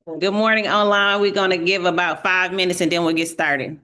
Good morning online. We're going to give about 5 minutes and then we'll get started.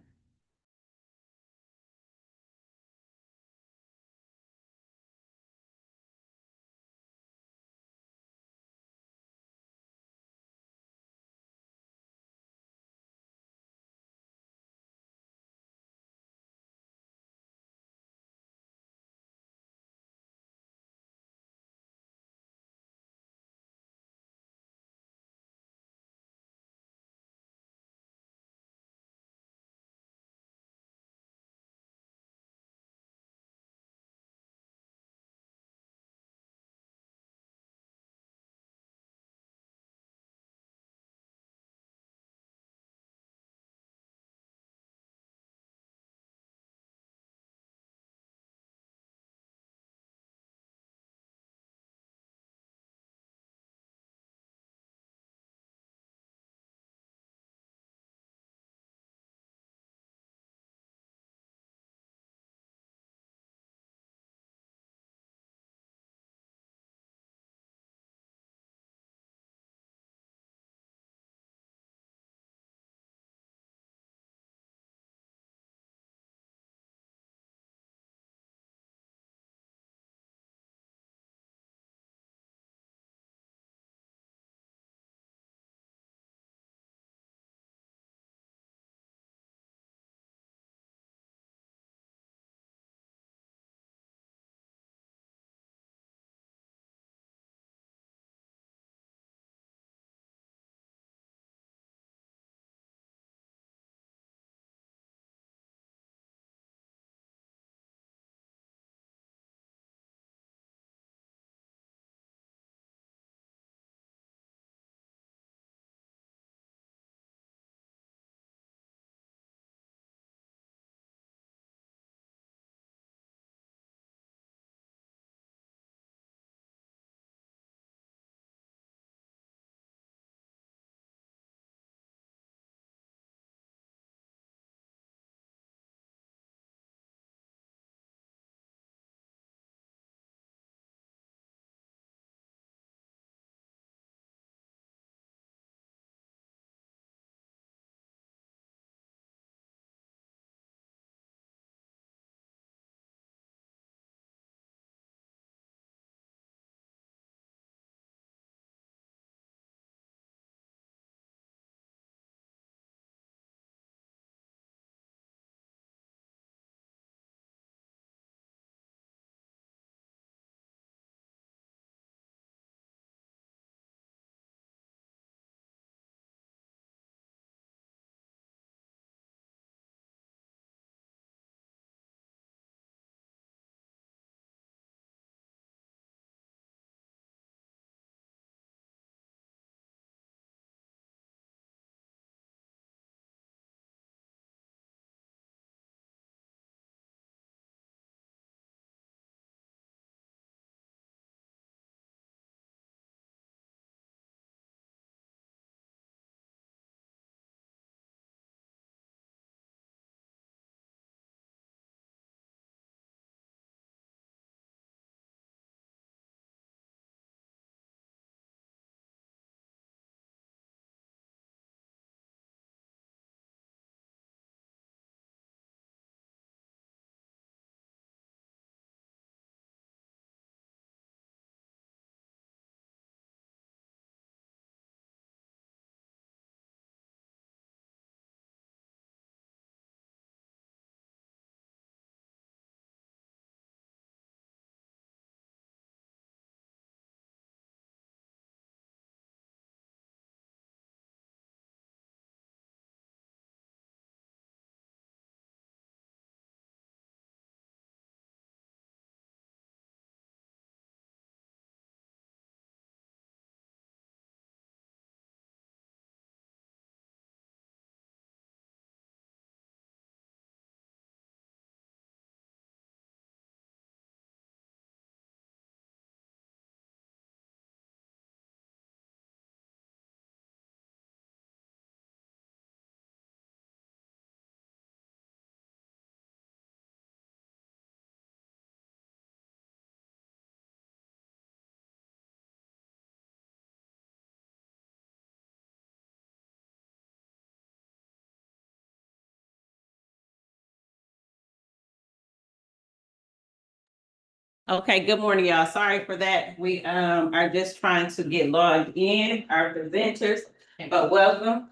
Okay, good morning, y'all. Sorry for that. We are just trying to get logged in, our presenters, but welcome.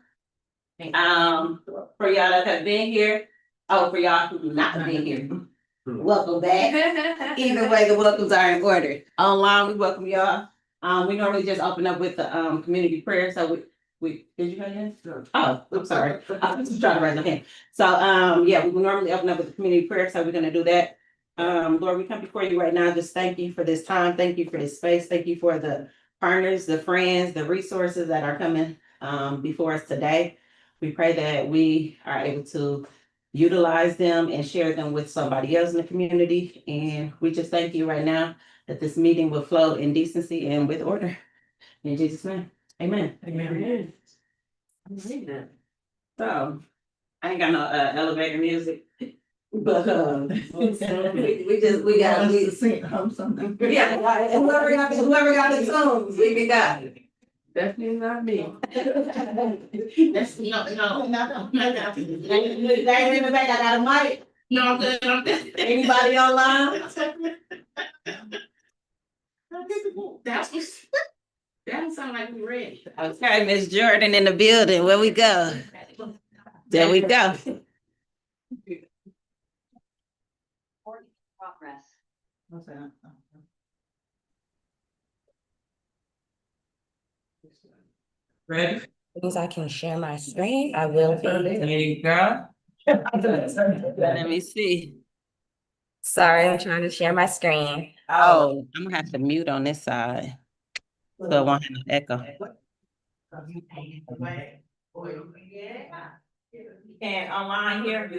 For y'all that have been here, for y'all who have not been here, welcome back. Either way, the welcomes are in order. Online, we welcome y'all. We normally just open up with the community prayer. So we did you have your hand? Oh, I'm sorry. I was just trying to raise my hand. So yeah, we will normally open up with the community prayer. So we're gonna do that. Lord, we come before you right now. Just thank you for this time. Thank you for this space. Thank you for the partners, the friends, the resources that are coming before us today. We pray that we are able to utilize them and share them with somebody else in the community. And we just thank you right now that this meeting will flow in decency and with order. In Jesus' name, amen. Amen. So, I ain't got no elevator music. But we got to sing something. Yeah, whoever got the songs, we can got it. Definitely not me. That's no. They ain't even back. I got a mic. No, I'm good. I'm good. Anybody online? That's what. That don't sound like we ready. Okay, Miss Jordan in the building. Where we go? There we go. Ready? As I can share my screen, I will be. There you go. Let me see. Sorry, I'm trying to share my screen. Oh, I'm gonna have to mute on this side. So it won't have no echo. And online here.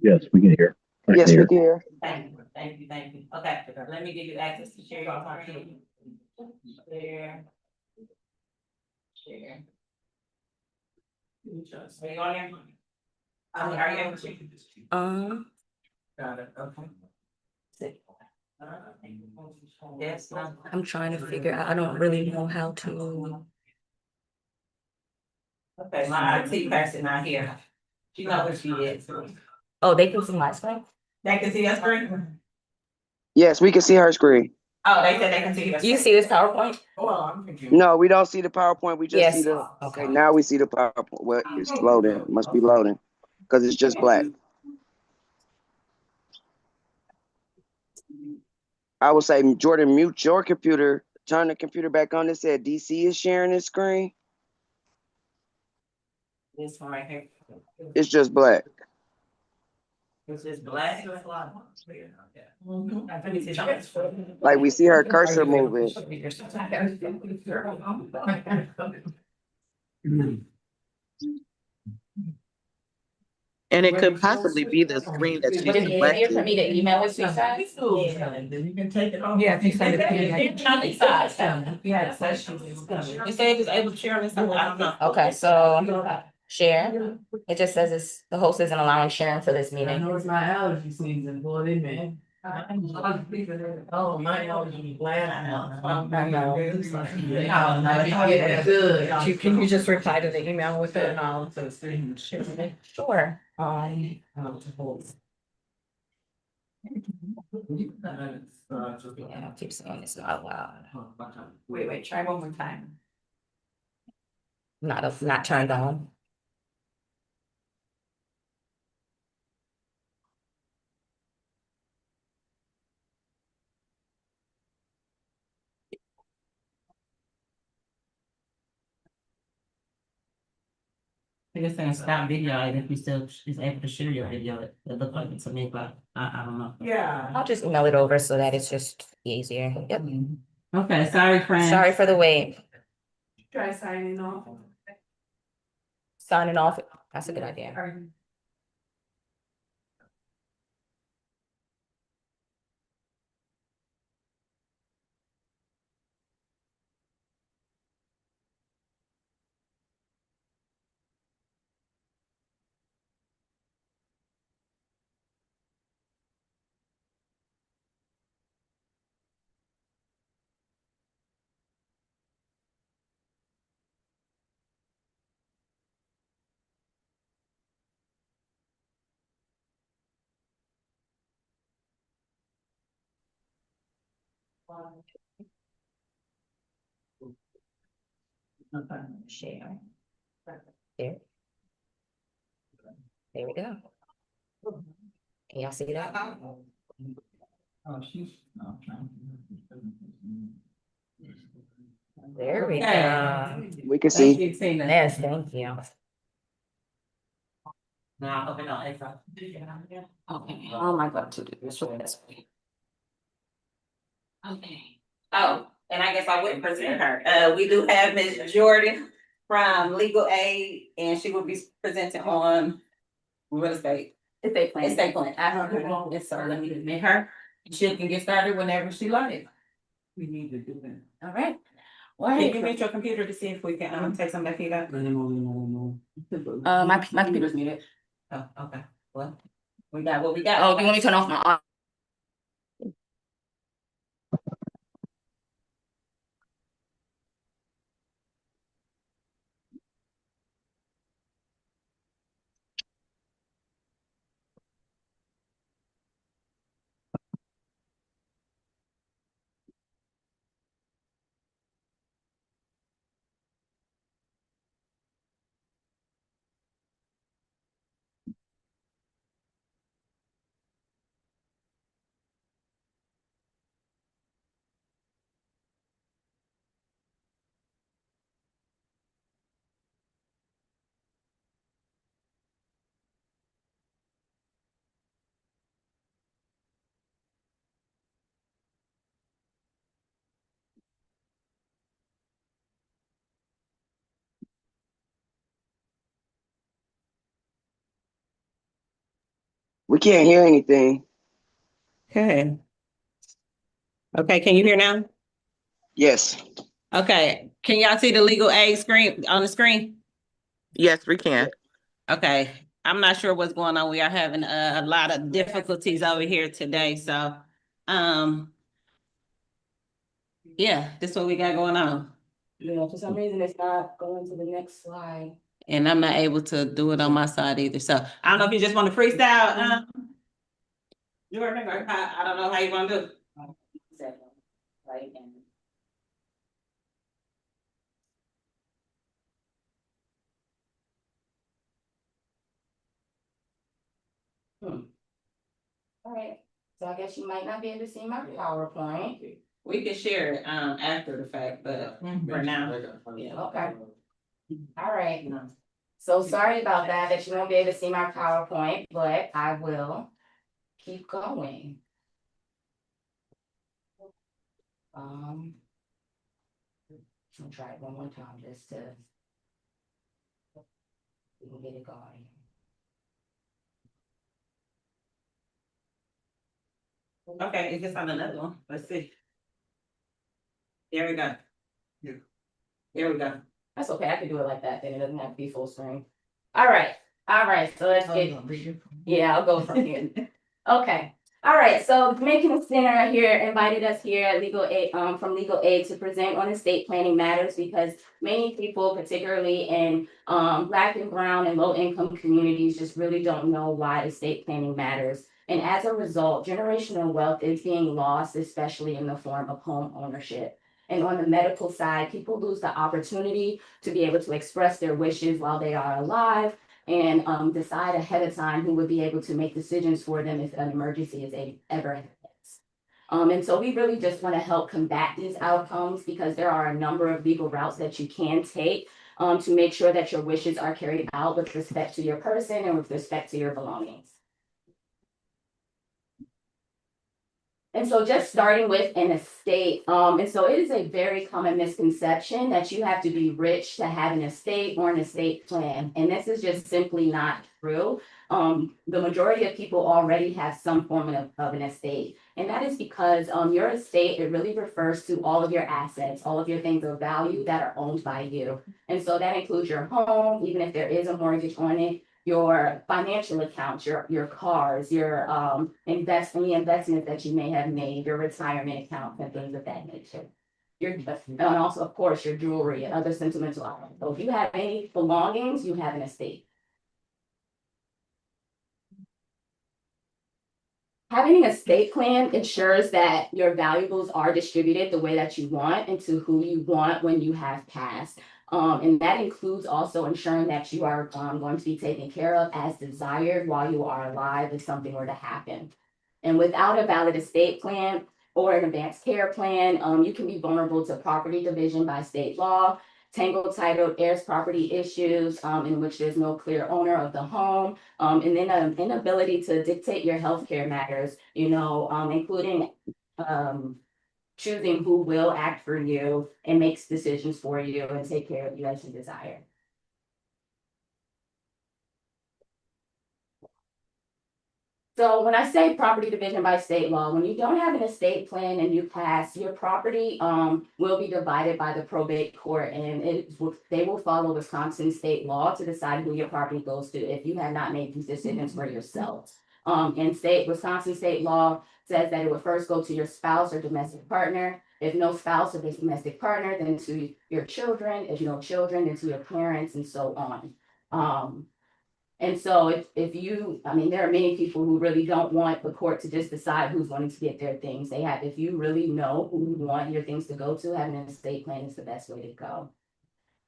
Yes, we can hear. Yes, we can hear. Thank you. Okay, let me give you access to share your screen. Share. Are you on there? Are you able to? Got it, okay. Yes, no. I'm trying to figure out, I don't really know how to. Okay, my IT person not here. She know what she is. Oh, they can see my screen? They can see your screen? Yes, we can see her screen. Oh, they said they can see your You screen. see this PowerPoint? No, we don't see the PowerPoint. We just see Yes. the. Okay. Okay, now we see the PowerPoint. Well, it's loading. It must be loading because it's just black. I would say, Jordan, mute your computer. Turn the computer back on. It said DC is sharing his screen. This one right here. It's just black. It's just black. Like we see her cursor moving. And it could possibly be the screen that she Would it be easier for selected. me to email it to you guys? Then you can take it off. Yeah, if you send it to me. Yeah, it says she's coming. It says it's able to share on this, I don't know. Okay, so share. It just says it's, the host isn't allowing sharing for this I meeting. know it's my allergy season, boy, they man. Oh, my allergy, glad I know. I know. Oh, no, yeah, good. Can you just reply to the email with it and I'll. Sure. Yeah, I'll keep saying it's not loud. Wait, try one more time. Not turned on. I guess saying stop video, and if you still is able to share your video, it look like it's a me, but I don't know. Yeah. I'll just email it over so that it's just easier. Yep. Okay, sorry, friend. Sorry for the wait. Try signing off. Signing off. That's a good idea. Share. There. There we go. Can y'all see that? Oh, she's. No, There we Okay. go. We can Thank see. you, Tina. Yes, thank you. Now, open on April. Okay, oh my God, to do this way, this way. Okay. Oh, and I guess I wouldn't present her. We do have Ms. Jordan from Legal Aid, and she will be presenting on real estate. Estate plan. Estate plan. Yes, so let me admit her. She can get started whenever she likes. We need to do that. All right. Well, can you mute your computer to see if we can take some back here? No. My computer's muted. Oh, okay. Well, we got what we got. Oh, do you want me to turn off my? We can't hear anything. Okay. Okay, can you hear now? Yes. Okay, can y'all see the legal aid screen on the screen? Yes, we can. Okay, I'm not sure what's going on. We are having a lot of difficulties over here today, so, yeah, this is what we got going on. Yeah, for some reason it's not going to the next slide. And I'm not able to do it on my side either, so I don't know if you just want to freestyle, Jordan, or I don't know how you want to do it. Right, and all right, so I guess you might not be able to see my PowerPoint. We can share it, after the fact, but for now, yeah. Okay. All right. So sorry about that, that you won't be able to see my PowerPoint, but I will keep going. I'll try it one more time just to we can get it going. Okay, it gets on another one. Let's see. There we go. Yeah. There we go. That's okay, I can do it like that, then it doesn't have to be full screen. All right, so let's get, yeah, I'll go from here. Okay, all right, so the Dominican Center here invited us here at Legal Aid, from Legal Aid to present on estate planning matters because many people, particularly in Black and brown and low income communities, just really don't know why estate planning matters. And as a result, generational wealth is being lost, especially in the form of home ownership. And on the medical side, people lose the opportunity to be able to express their wishes while they are alive and decide ahead of time who would be able to make decisions for them if an emergency is ever happens. And so we really just want to help combat these outcomes because there are a number of legal routes that you can take to make sure that your wishes are carried out with respect to your person and with respect to your belongings. And so just starting with an estate, and so it is a very common misconception that you have to be rich to have an estate or an estate plan. And this is just simply not true. The majority of people already have some form of an estate. And that is because your estate, it really refers to all of your assets, all of your things of value that are owned by you. And so that includes your home, even if there is a mortgage on it, your financial accounts, your cars, your any investments that you may have made, your retirement accounts and things of that nature. And also, of course, your jewelry and other sentimental items. So if you have any belongings, you have an estate. Having an estate plan ensures that your valuables are distributed the way that you want and to who you want when you have passed. And that includes also ensuring that you are going to be taken care of as desired while you are alive if something were to happen. And without a valid estate plan or an advanced care plan, you can be vulnerable to property division by state law, tangled title, heirs property issues, in which there's no clear owner of the home, and then an inability to dictate your healthcare matters, including choosing who will act for you and makes decisions for you and take care of you as you desire. So when I say property division by state law, when you don't have an estate plan and you pass, your property will be divided by the probate court, and they will follow Wisconsin state law to decide who your property goes to if you have not made these decisions for yourself. And Wisconsin state law says that it would first go to your spouse or domestic partner. If no spouse or domestic partner, then to your children. If no children, then to your parents, and so on. And so there are many people who really don't want the court to just decide who's going to get their things. If you really know who you want your things to go to, having an estate plan is the best way to go.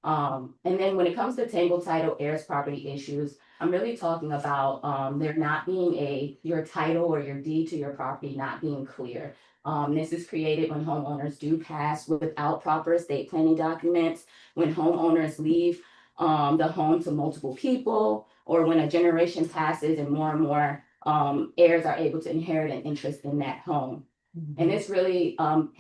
And then when it comes to tangled title, heirs property issues, I'm really talking about there not being your title or your deed to your property not being clear. This is created when homeowners do pass without proper estate planning documents, when homeowners leave the home to multiple people, or when a generation passes and more heirs are able to inherit an interest in that home. And this really can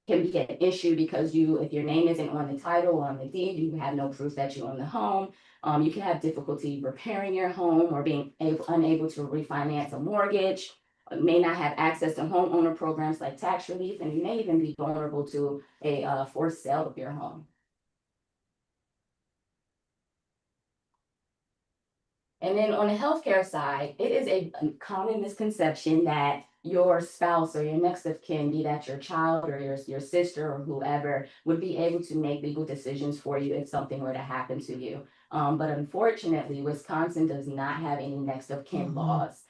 be an issue because if your name isn't on the title or on the deed, you have no proof that you own the home. You can have difficulty repairing your home or being unable to refinance a mortgage. May not have access to homeowner programs like tax relief, and you may even be vulnerable to a forced sale of your home. And then on the healthcare side, it is a common misconception that your spouse or your next of kin, be that your child or your sister or whoever, would be able to make legal decisions for you if something were to happen to you. But unfortunately, Wisconsin does not have any next of kin laws.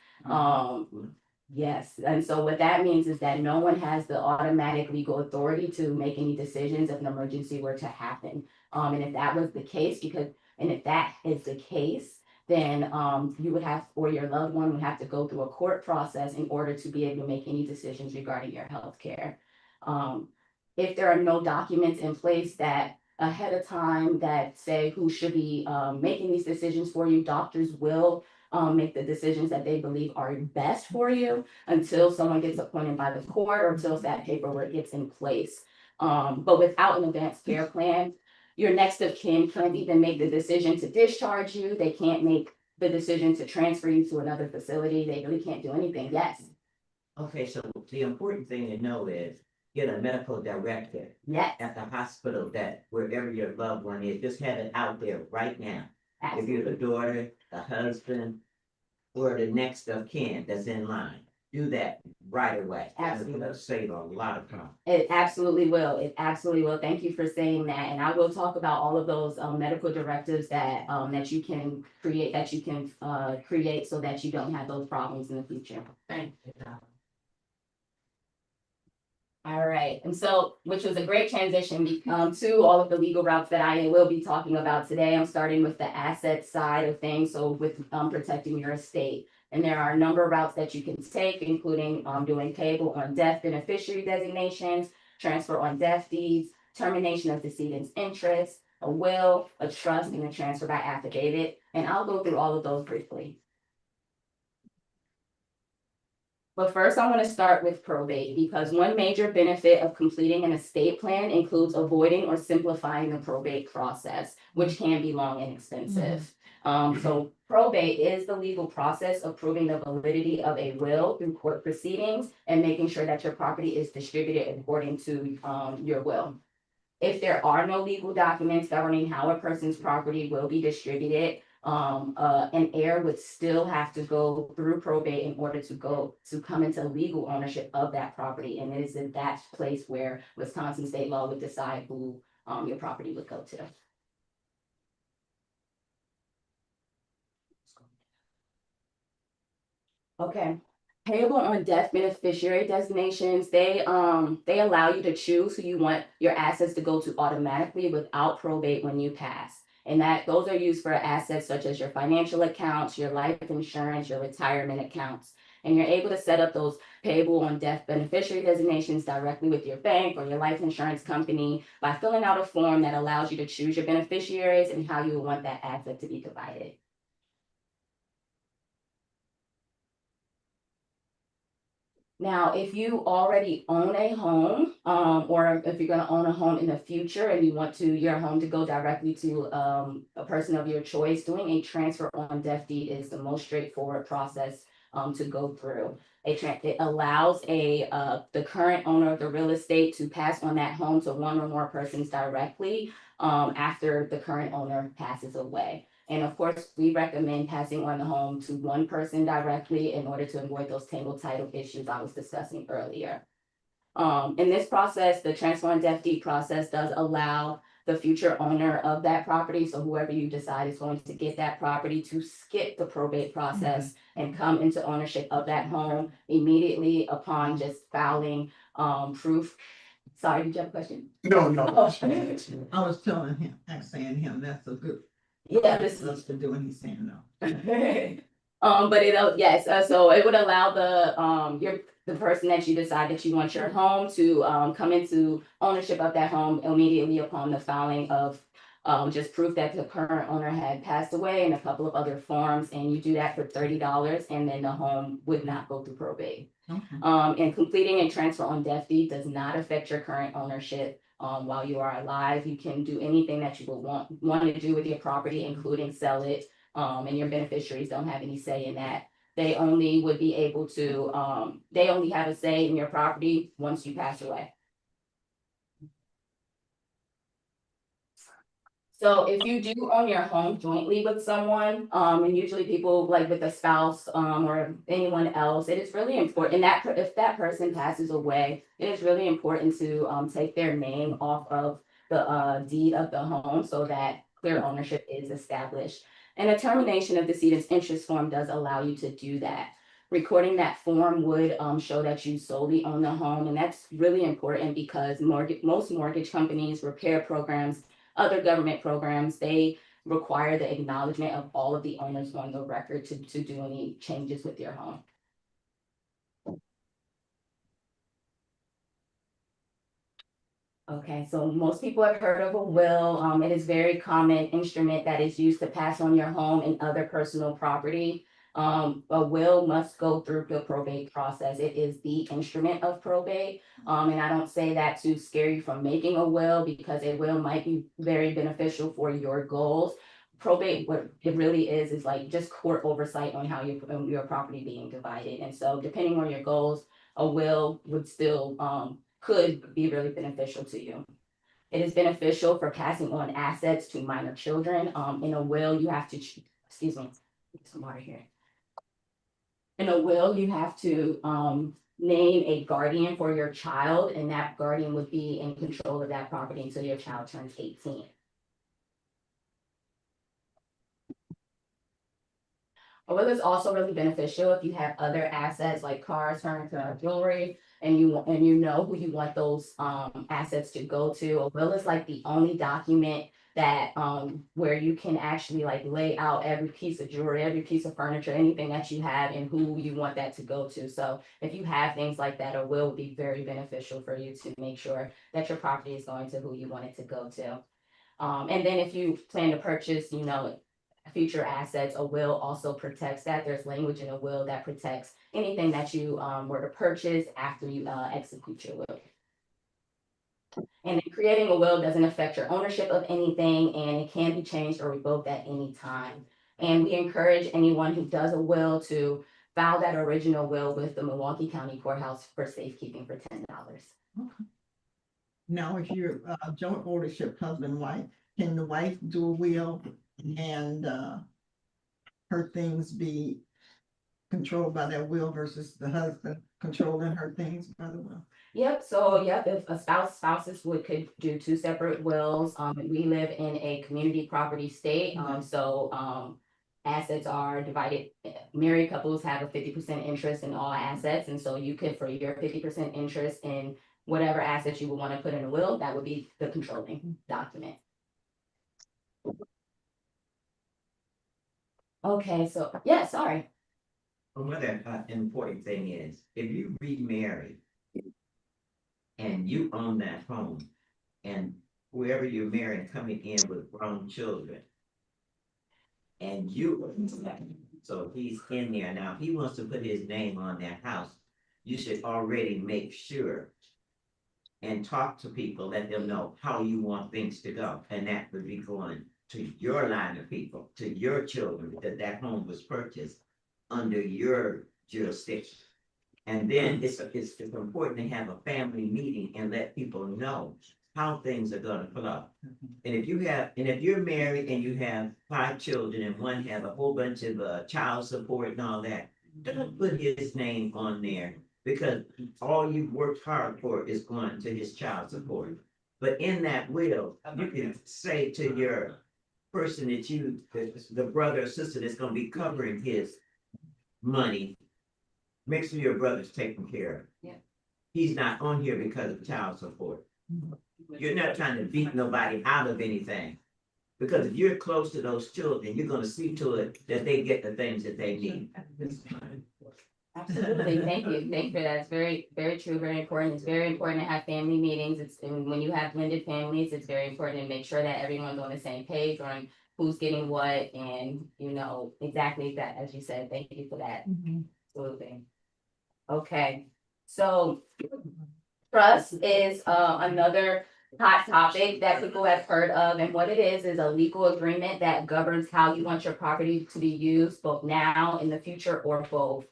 Yes, and so what that means is that no one has the automatic legal authority to make any decisions if an emergency were to happen. And if that is the case, then you would have, or your loved one would have to go through a court process in order to be able to make any decisions regarding your health care. If there are no documents in place that ahead of time that say who should be making these decisions for you, doctors will make the decisions that they believe are best for you until someone gets appointed by the court or until that paperwork gets in place. But without an advanced care plan, your next of kin can't even make the decision to discharge you. They can't make the decision to transfer you to another facility. They really can't do anything. Yes. Okay, so the important thing to know is get a medical director Yes. at the hospital that wherever your loved one is, just have it out there right now. If Absolutely. you're the daughter, the husband, or the next of kin that's in line, do that right away. Absolutely. It's gonna save a lot of time. It absolutely will. It absolutely will. Thank you for saying that. And I will talk about all of those medical directives that you can create so that you don't have those problems in the future. Thank you. All right, and so, which was a great transition to all of the legal routes that I will be talking about today. I'm starting with the asset side of things, so with protecting your estate. And there are a number of routes that you can take, including doing payable on death beneficiary designations, transfer on death deeds, termination of decedent's interest, a will, a trust, and a transfer by affidavit. And I'll go through all of those briefly. But first, I want to start with probate because one major benefit of completing an estate plan includes avoiding or simplifying the probate process, which can be long and expensive. So probate is the legal process of proving the validity of a will through court proceedings and making sure that your property is distributed according to your will. If there are no legal documents governing how a person's property will be distributed, an heir would still have to go through probate in order to come into legal ownership of that property. And it is in that place where Wisconsin state law would decide who your property would go to. Okay, Payable on death beneficiary designations, they allow you to choose who you want your assets to go to automatically without probate when you pass. And those are used for assets such as your financial accounts, your life insurance, your retirement accounts. And you're able to set up those payable on death beneficiary designations directly with your bank or your life insurance company by filling out a form that allows you to choose your beneficiaries and how you want that asset to be divided. Now, if you already own a home, or if you're gonna own a home in the future and you want your home to go directly to a person of your choice, doing a transfer on death deed is the most straightforward process to go through. It allows the current owner of the real estate to pass on that home to one or more persons directly after the current owner passes away. And of course, we recommend passing on the home to one person directly in order to avoid those tangled title issues I was discussing earlier. In this process, the transfer on death deed process does allow the future owner of that property, so whoever you decide is going to get that property, to skip the probate process and come into ownership of that home immediately upon just filing proof. Sorry, did you have a question? No, no. Oh. I was telling him, saying him, that's a good. Yeah, this Us to do, and he's saying no. But yes, so it would allow the person that you decide that you want your home to come into ownership of that home immediately upon the filing of just proof that the current owner had passed away and a couple of other forms, and you do that for $30, and then the home would not go through probate. Okay. And completing a transfer on death deed does not affect your current ownership. While you are alive, you can do anything that you would want to do with your property, including sell it. And your beneficiaries don't have any say in that. They only would be able to, they only have a say in your property once you pass away. So if you do own your home jointly with someone, and usually people like with a spouse, or anyone else, it is really important that if that person passes away, it is really important to take their name off of the deed of the home so that clear ownership is established. And a termination of decedent's interest form does allow you to do that. Recording that form would show that you solely own the home, and that's really important because most mortgage companies, repair programs, other government programs, they require the acknowledgement of all of the owners on the record to do any changes with your home. Okay, so most people have heard of a will. It is a very common instrument that is used to pass on your home and other personal property. A will must go through the probate process. It is the instrument of probate. And I don't say that to scare you from making a will, because a will might be very beneficial for your goals. Probate, what it really is like just court oversight on how your property being divided. And so depending on your goals, a will would still could be really beneficial to you. It is beneficial for passing on assets to minor children. In a will, you have to, excuse me, get some water here. In a will, you have to name a guardian for your child, and that guardian would be in control of that property until your child turns 18. A will is also really beneficial if you have other assets like cars, furniture, or jewelry, and you know who you want those assets to go to. A will is like the only document that where you can actually like lay out every piece of jewelry, every piece of furniture, anything that you have, and who you want that to go to. So if you have things like that, a will would be very beneficial for you to make sure that your property is going to who you want it to go to. And then if you plan to purchase, future assets, a will also protects that. There's language in a will that protects anything that you were to purchase after you execute your will. And creating a will doesn't affect your ownership of anything, and it can be changed or revoked at any time. And we encourage anyone who does a will to file that original will with the Milwaukee County Courthouse for safekeeping for $10. Okay. Now, if you're joint ownership, husband and wife, can the wife do a will and her things be controlled by that will versus the husband controlling her things by the will? Yep. So if a spouses could do two separate wills. We live in a community property state. So assets are divided married couples have a 50% interest in all assets, and so you could, for your 50% interest in whatever assets you would want to put in a will, that would be the controlling document. Okay, so, yeah, sorry. Another important thing is, if you remarry and you own that home, and whoever you're marrying coming in with grown children, and you, so he's in there now, if he wants to put his name on that house, you should already make sure and talk to people, let them know how you want things to go, and that would be going to your line of people, to your children, because that home was purchased under your jurisdiction. And then it's important to have a family meeting and let people know how things are gonna flow. And if you're married and you have 5 children and one have a whole bunch of child support and all that, don't put his name on there, because all you've worked hard for is going to his child support. But in that will, you can say to your person that the brother or sister that's gonna be covering his money, make sure your brother's taken care of. Yeah. He's not on here because of child support. You're not trying to beat nobody out of anything. Because if you're close to those children, you're gonna see to it that they get the things that they need. Absolutely, thank you for that. It's very, very true, very important. It's very important to have family meetings. And when you have blended families, it's very important to make sure that everyone's on the same page on who's getting what, and exactly that, as you said. Thank you for that. Absolutely. Okay, so trust is another hot topic that people have heard of, and what it is a legal agreement that governs how you want your property to be used, both now, in the future, or both.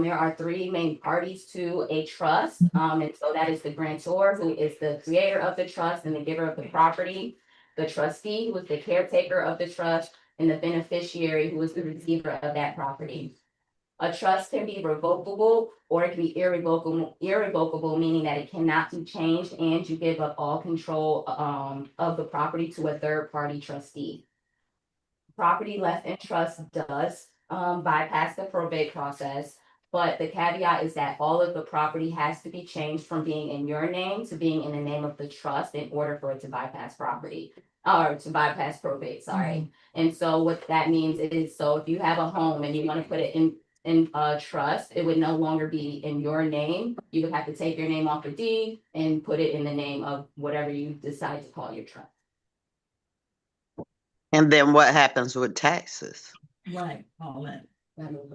There are 3 main parties to a trust, and so that is the grantor, who is the creator of the trust and the giver of the property, the trustee, who is the caretaker of the trust, and the beneficiary, who is the receiver of that property. A trust can be revocable or it can be irrevocable, meaning that it cannot be changed, and you give up all control of the property to a third party trustee. Property left in trust does bypass the probate process, but the caveat is that all of the property has to be changed from being in your name to being in the name of the trust in order for it to bypass probate. And so what that means is, so if you have a home and you want to put it in trust, it would no longer be in your name. You would have to take your name off the deed and put it in the name of whatever you decide to call your trust. And then what happens with taxes? Right, all that.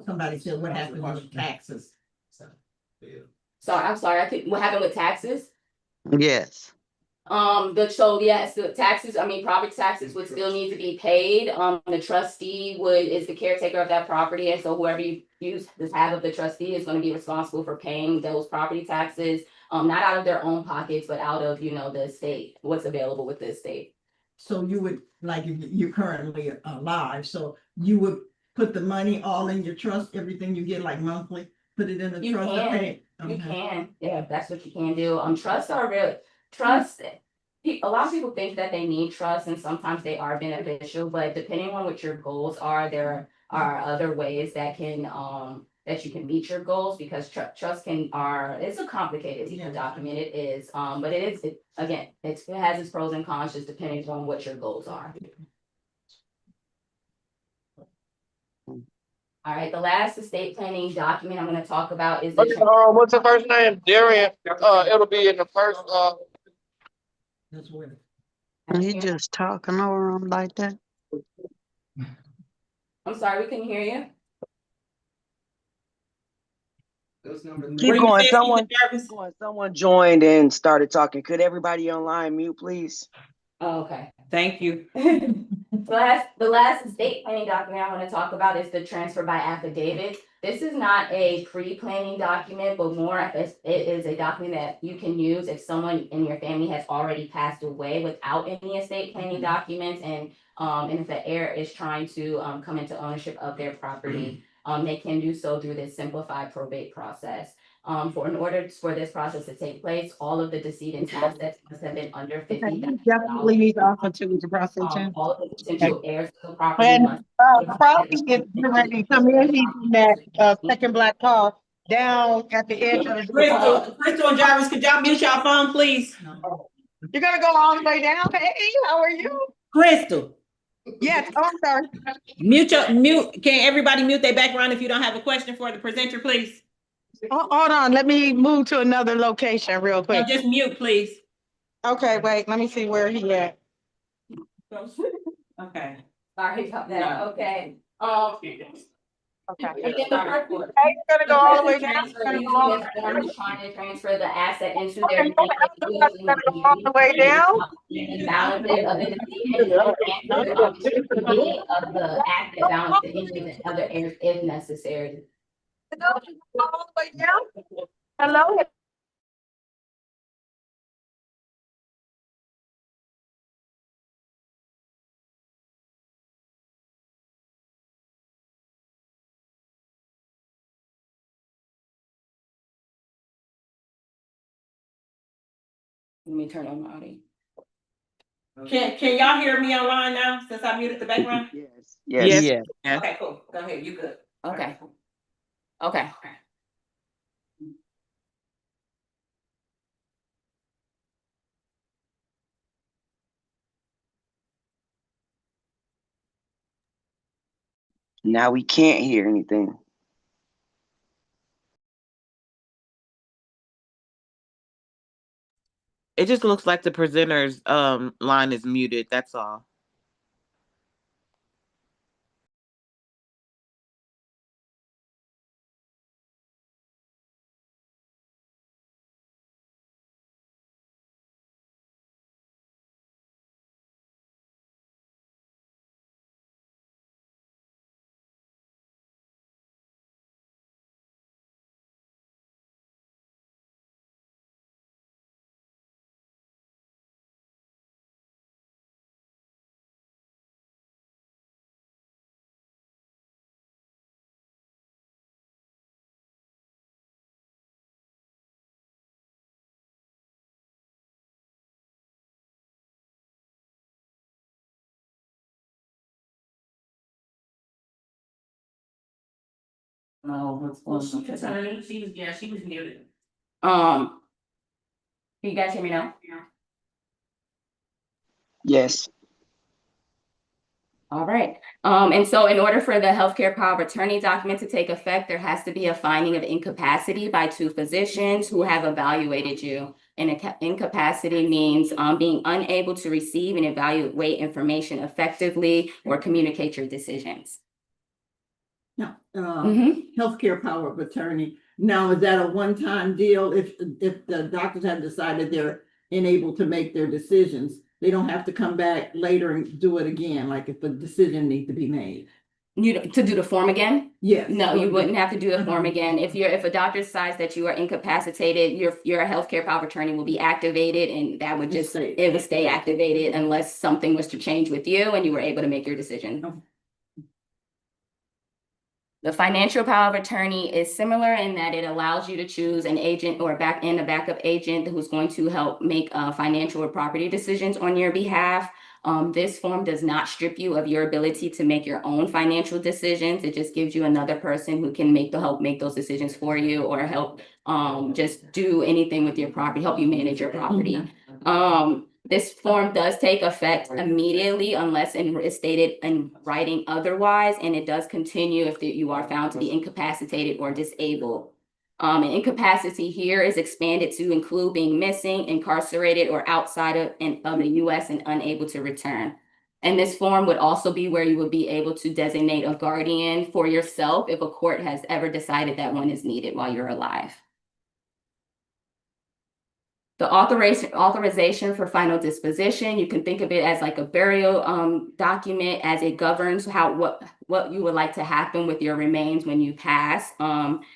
Somebody said, what happened with taxes? Sorry, I'm sorry. What happened with taxes? Yes. The taxes, property taxes would still need to be paid. The trustee is the caretaker of that property, and so whoever you use this have of the trustee is going to be responsible for paying those property taxes, not out of their own pockets, but out of, the estate, what's available with the estate. So you would, like, if you're currently alive, so you would put the money all in your trust, everything you get, like monthly, put it in the You trust? can. Okay. You can, yeah, that's what you can do. Trusts are really, a lot of people think that they need trust, and sometimes they are beneficial, but depending on what your goals are, there are other ways that you can meet your goals, because trust it's a complicated document. It is, but it has its pros and cons, just depending on what your goals are. All right, the last estate planning document I'm going to talk about is what's the first name? Darian. It'll be in the first. That's weird. You just talking over them like that? I'm sorry, we couldn't hear you. Keep going. Someone joined and started talking. Could everybody online mute, please? Oh, okay. Thank you. The last estate planning document I want to talk about is the transfer by affidavit. This is not a pre-planning document, but more it is a document that you can use if someone in your family has already passed away without any estate planning documents, and if the heir is trying to come into ownership of their property, they can do so through this simplified probate process. In order for this process to take place, all of the decedent's assets must have been under $50,000. Definitely need to offer to the process. All of the potential heirs of the property And must. probably if you're ready to come in, he's in that second black car down at the edge of the. Crystal and Jarvis, could y'all mute y'all phone, please? You're gonna go all the way down? Hey, how are you? Crystal, Yes, oh, I'm sorry. can everybody mute their background if you don't have a question for the presenter, please? Hold on, let me move to another location real No, quick. just mute, please. Okay, wait, let me see where he at. Okay. Sorry about that, okay. Okay. We get the first one. Hey, you're gonna go all the way down. Transfer, You're gonna go using all this form to try to transfer the asset into their. Okay, you're gonna go all the way down. Balances of the decedent and transfer of the asset balance to any of the other heirs if necessary. All the way down. Hello? Let me turn on my audio. Can y'all hear me online now since I muted the background? Yes. Yes. Yes. Yeah. Okay, cool. Go ahead, you good. Okay. Okay. Now we can't hear anything. It just looks like the presenter's line is muted. That's all. No, what's going on? She was muted. Can you guys hear me now? Yes. All right. And so in order for the healthcare power of attorney document to take effect, there has to be a finding of incapacity by two physicians who have evaluated you. And incapacity means being unable to receive and evaluate information effectively or communicate your decisions. Now, healthcare power of attorney. Now, is that a one-time deal? If the doctors have decided they're unable to make their decisions, they don't have to come back later and do it again, like if a decision needs to be made. To do the form again? Yes. No, you wouldn't have to do the form again. If a doctor decides that you are incapacitated, your healthcare power of attorney will be activated, and that would it would stay activated unless something was to change with you and you were able to make your decision. Okay. The financial power of attorney is similar in that it allows you to choose an agent or a backup agent who's going to help make financial or property decisions on your behalf. This form does not strip you of your ability to make your own financial decisions. It just gives you another person who can help make those decisions for you, or help just do anything with your property, help you manage your property. This form does take effect immediately unless it's stated in writing otherwise, and it does continue if you are found to be incapacitated or disabled. And incapacity here is expanded to include being missing, incarcerated, or outside of the U.S. and unable to return. And this form would also be where you would be able to designate a guardian for yourself if a court has ever decided that one is needed while you're alive. The authorization for final disposition, you can think of it as like a burial document, as it governs what you would like to happen with your remains when you pass,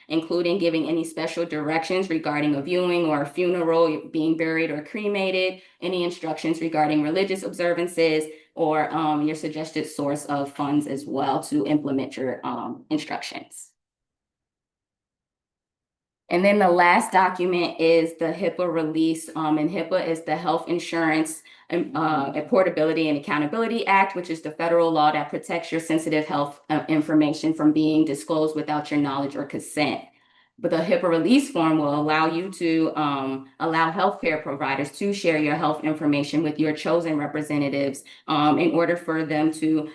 including giving any special directions regarding a viewing or a funeral, being buried or cremated, any instructions regarding religious observances, or your suggested source of funds as well to implement your instructions. And then the last document is the HIPAA release, and HIPAA is the Health Insurance Portability and Accountability Act, which is the federal law that protects your sensitive health information from being disclosed without your knowledge or consent. But the HIPAA release form will allow you to allow healthcare providers to share your health information with your chosen representatives in order for them to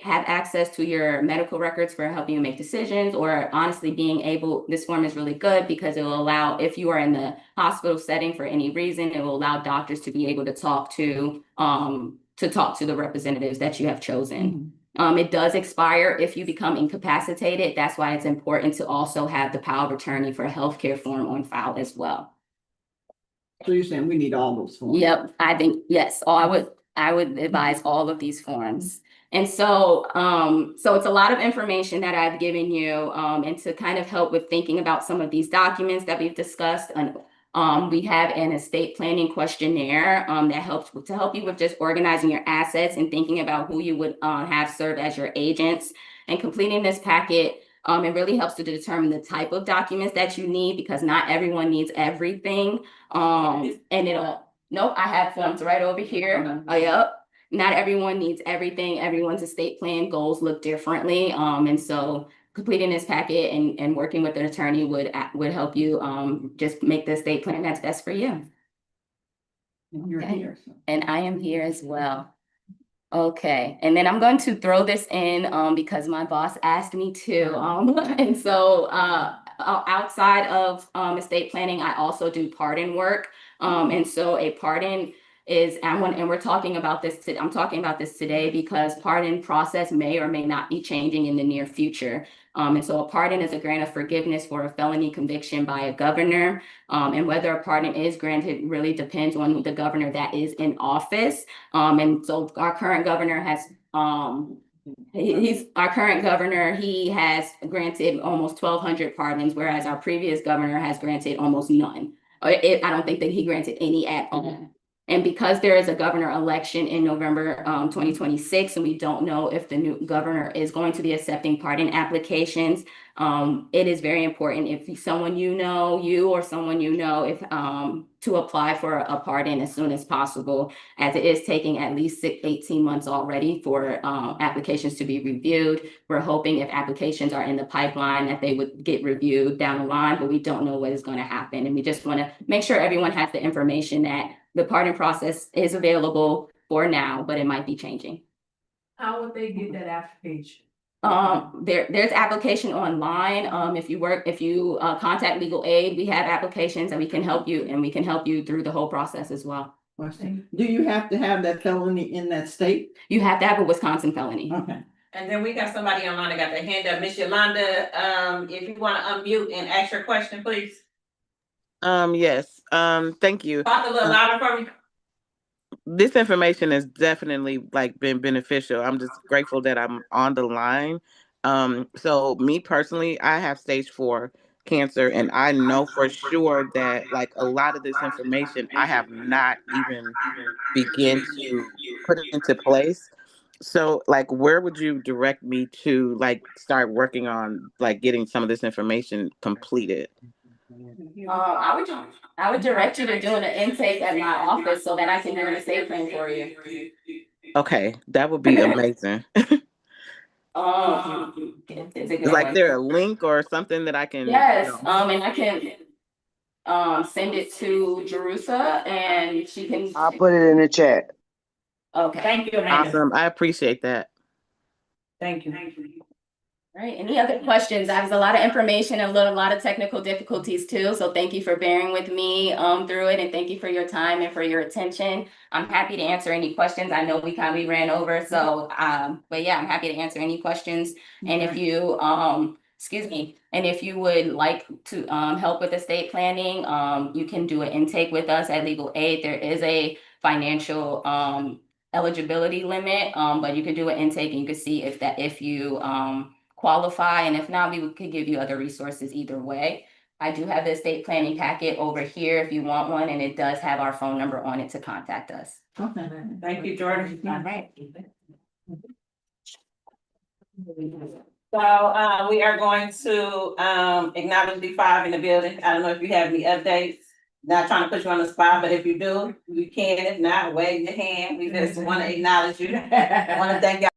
have access to your medical records for helping you make decisions, or honestly being able, this form is really good because it will allow, if you are in the hospital setting for any reason, it will allow doctors to be able to talk to the representatives that you have chosen. It does expire if you become incapacitated. That's why it's important to also have the power of attorney for a healthcare form on file as well. So you're saying we need all those forms? Yep, I think, yes, I would advise all of these forms. And so, so it's a lot of information that I've given you, and to kind of help with thinking about some of these documents that we've discussed. We have an estate planning questionnaire that helps to help you with just organizing your assets and thinking about who you would have serve as your agents. And completing this packet, it really helps to determine the type of documents that you need, because not everyone needs everything. And nope, I have forms right over here. Yep. Not everyone needs everything. Everyone's estate plan goals look differently. And so completing this packet and working with an attorney would help you just make the estate plan that's best for you. And you're here. So. And I am here as well. Okay, and then I'm going to throw this in because my boss asked me to. And so outside of estate planning, I also do pardon work. And so a pardon is, and we're talking about this, I'm talking about this today because pardon process may or may not be changing in the near future. And so a pardon is a grant of forgiveness for a felony conviction by a governor. And whether a pardon is granted really depends on the governor that is in office. And so our current governor has, he has granted almost 1,200 pardons, whereas our previous governor has granted almost none. I don't think that he granted any at all. And because there is a governor election in November 2026, and we don't know if the new governor is going to be accepting pardon applications, it is very important if someone you or someone if to apply for a pardon as soon as possible, as it is taking at least 18 months already for applications to be reviewed. We're hoping if applications are in the pipeline that they would get reviewed down the line, but we don't know what is going to happen. And we just want to make sure everyone has the information that the pardon process is available for now, but it might be changing. How would they get that application? There's application online. If you contact legal aid, we have applications and we can help you through the whole process as well. Question. Do you have to have that felony in that state? You have to have a Wisconsin felony. Okay. And then we got somebody online that got their hand up. Miss Yolanda, if you want to unmute and ask your question, please. Yes. Thank you. Talk a little louder for me. This information has definitely been beneficial. I'm just grateful that I'm on the line. So me personally, I have stage 4 cancer, and I know for sure that a lot of this information I have not even begin to put into place. So where would you direct me to start working on getting some of this information completed? I would direct you to doing an intake at my office so that I can do an estate plan for you. Okay, that would be amazing. Is there a link or something that I can? Yes, and I can send it to Jerusha and she can. I'll put it in the chat. Okay. Thank you, Amanda. Awesome. I appreciate that. Thank you. All right, any other questions? There's a lot of information and a lot of technical difficulties too. So thank you for bearing with me through it, and thank you for your time and for your attention. I'm happy to answer any questions. I know we kind of ran over, so but yeah, I'm happy to answer any questions. And if you and if you would like to help with estate planning, you can do an intake with us at Legal Aid. There is a financial eligibility limit, but you can do an intake and you can see if you qualify, and if not, we could give you other resources either way. I do have the estate planning packet over here if you want one, and it does have our phone number on it to contact us. Okay. Thank you, Jordan. All right. So, we are going to, acknowledge the five in the building. I don't know if you have any updates. Not trying to put you on the spot, but if you do, you can. If not, wave your hand. We just want to acknowledge you. I want to thank y'all.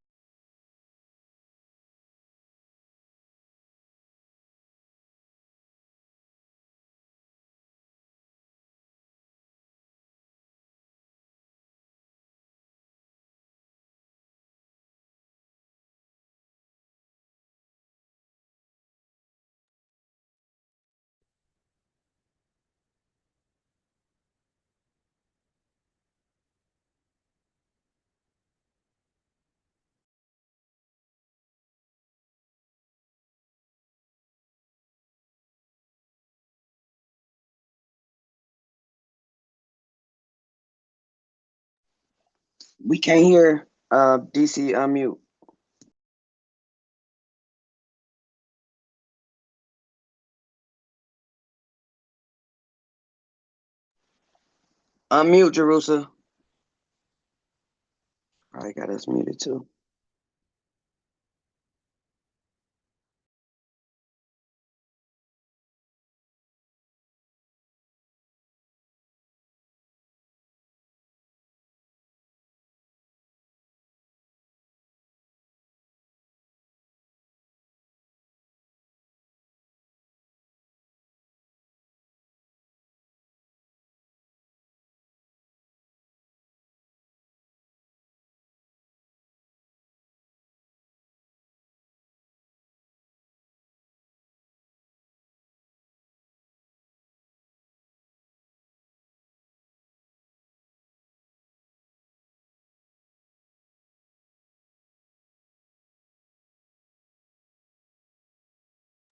We can't hear, DC, unmute. Unmute, Jerusa. Probably got us muted too.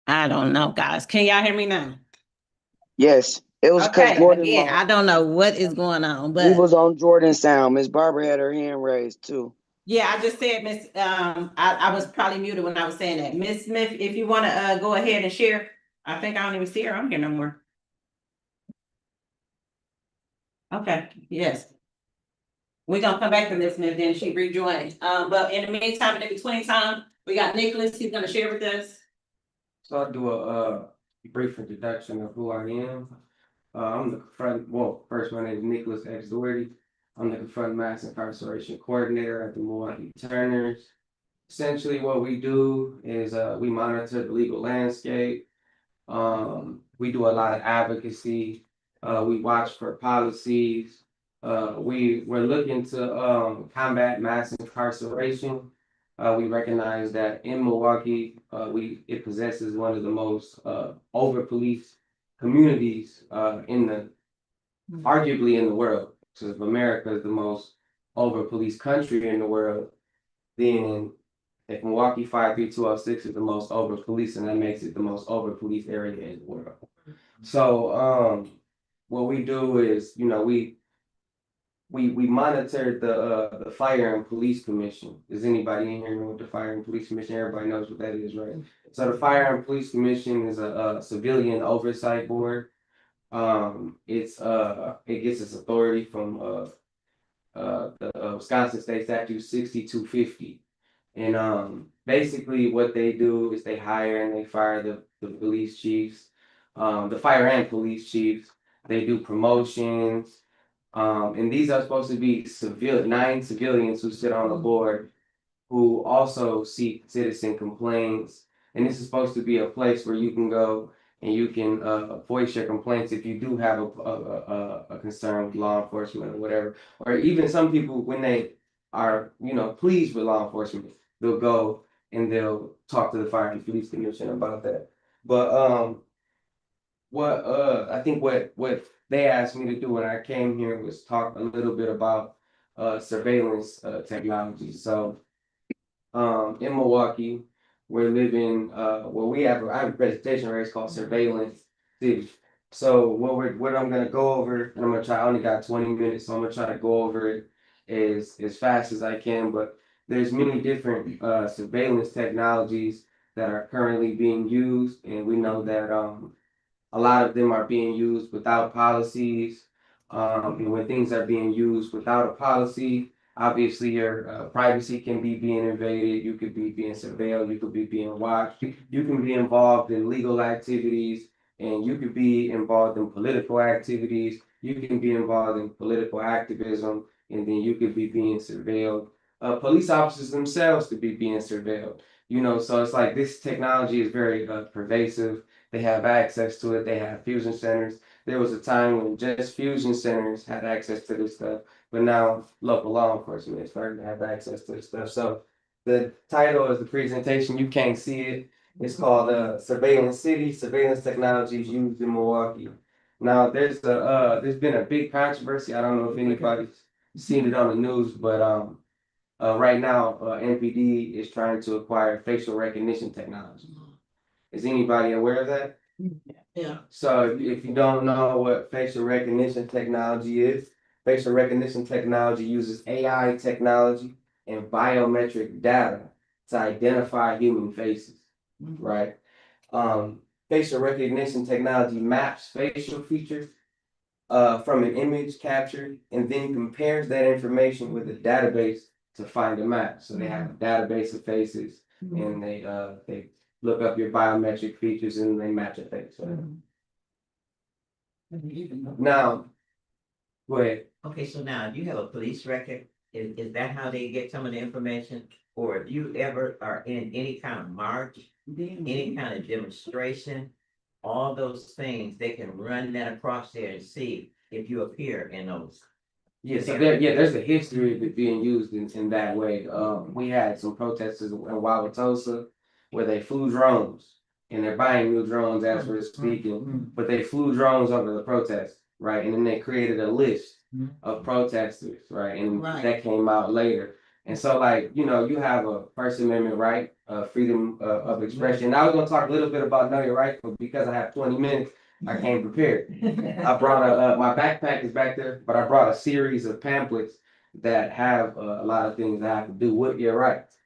I don't know, guys. Can y'all hear me now? Yes, it was because Okay, Jordan again, I don't know what is going on, we but was on Jordan's sound. Miss Barbara had her hand raised too. yeah, I just said, Miss, I was probably muted when I was saying that. Miss Smith, if you want to, go ahead and share. I think I don't even see her on here no more. Okay, yes. We're gonna come back to Miss Smith, then she rejoined. But in the meantime, in between time, we got Nicholas, he's gonna share with us. So I'll do a brief introduction of who I am. I'm the first my name is Nicholas X. Doherty. I'm the Confront Mass Incarceration Coordinator at the Milwaukee Turners. Essentially what we do is we monitor the legal landscape. We do a lot of advocacy. We watch for policies. We're looking to combat mass incarceration. We recognize that in Milwaukee, it possesses one of the most over-policed communities arguably in the world. So if America is the most over-policed country in the world, then if Milwaukee 53206 is the most over-policed, and that makes it the most over-policed area in the world. So what we do is, we monitor the Fire and Police Commission. Is anybody in here know what the Fire and Police Commission? Everybody knows what that is, right? So the Fire and Police Commission is a civilian oversight board. It gets its authority from the Wisconsin State Statute 6250. And basically what they do is they hire and they fire the police chiefs, the fire and police chiefs. They do promotions. And these are supposed to be 9 civilians who sit on the board who also seek citizen complaints. And this is supposed to be a place where you can go and you can voice your complaints if you do have a concern with law enforcement or whatever. Or even some people, when they are, pleased with law enforcement, they'll go and they'll talk to the Fire and Police Commission about that. But I think what they asked me to do when I came here was talk a little bit about surveillance technology. So in Milwaukee, we're living I have a presentation race called Surveillance City. So what I'm gonna go over, and I only got 20 minutes, so I'm gonna try to go over it as fast as I can. But there's many different surveillance technologies that are currently being used, and we know that a lot of them are being used without policies. And when things are being used without a policy, Obviously, your privacy can be being invaded. You could be being surveilled. You could be being watched. You can be involved in legal activities, and you could be involved in political activities. You can be involved in political activism, and then you could be being surveilled. Police officers themselves could be being surveilled. So it's like this technology is very pervasive. They have access to it. They have fusion centers. There was a time when just fusion centers had access to this stuff, but now local law enforcement is starting to have access to this stuff. So the title of the presentation, you can't see it. It's called Surveillance City, Surveillance Technologies Used in Milwaukee. Now there's been a big controversy. I don't know if anybody's seen it on the news, but right now NPD is trying to acquire facial recognition technology. Is anybody aware of that? Yeah. So if you don't know what facial recognition technology is, facial recognition technology uses AI technology and biometric data to identify human faces, right? Facial recognition technology maps facial features from an image captured and then compares that information with a database to find a match. So they have a database of faces and they look up your biometric features and they match a face. Right? Now, go ahead. Okay, so now if you have a police record, is that how they get some of the information? Or if you ever are in any kind of march, any kind of demonstration, all those things, they can run that across there and see if you appear in those. Yeah, so there's a history of it being used in that way. We had some protesters in Wauwatosa where they flew drones and they're buying new drones as we're speaking, but they flew drones over the protest, right? And then they created a list of protesters, right? And that came out later. And so, like, you have a First Amendment right, freedom of expression. Now we're gonna talk a little bit about know your rights, but because I have 20 minutes, I came prepared. I brought my backpack is back there, but I brought a series of pamphlets that have a lot of things that have to do with your rights.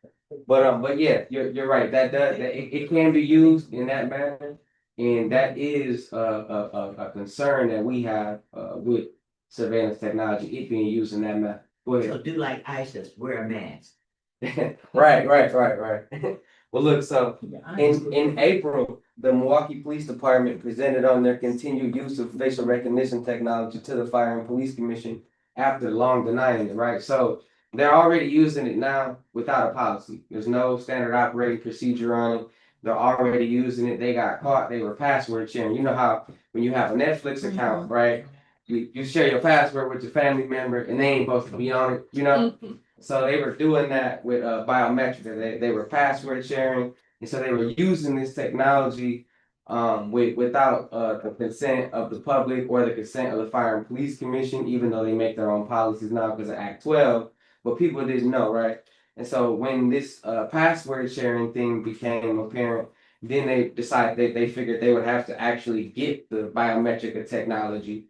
But yeah, you're right. It can be used in that manner, and that is a concern that we have with surveillance technology, it being used in that manner. Go ahead. So do like ISIS, wear a mask. Right. Well, look, so in April, the Milwaukee Police Department presented on their continued use of facial recognition technology to the Fire and Police Commission after long denying it, right? So they're already using it now without a policy. There's no standard operating procedure on it. They're already using it. They got caught. They were password sharing. You know how when you have a Netflix account, right? You share your password with your family member and they ain't supposed to be on it, So they were doing that with biometric. They were password sharing, and so they were using this technology without the consent of the public or the consent of the Fire and Police Commission, even though they make their own policies now because of Act 12. But people didn't know, right? And so when this password sharing thing became apparent, then they decided they figured they would have to actually get the biometric technology.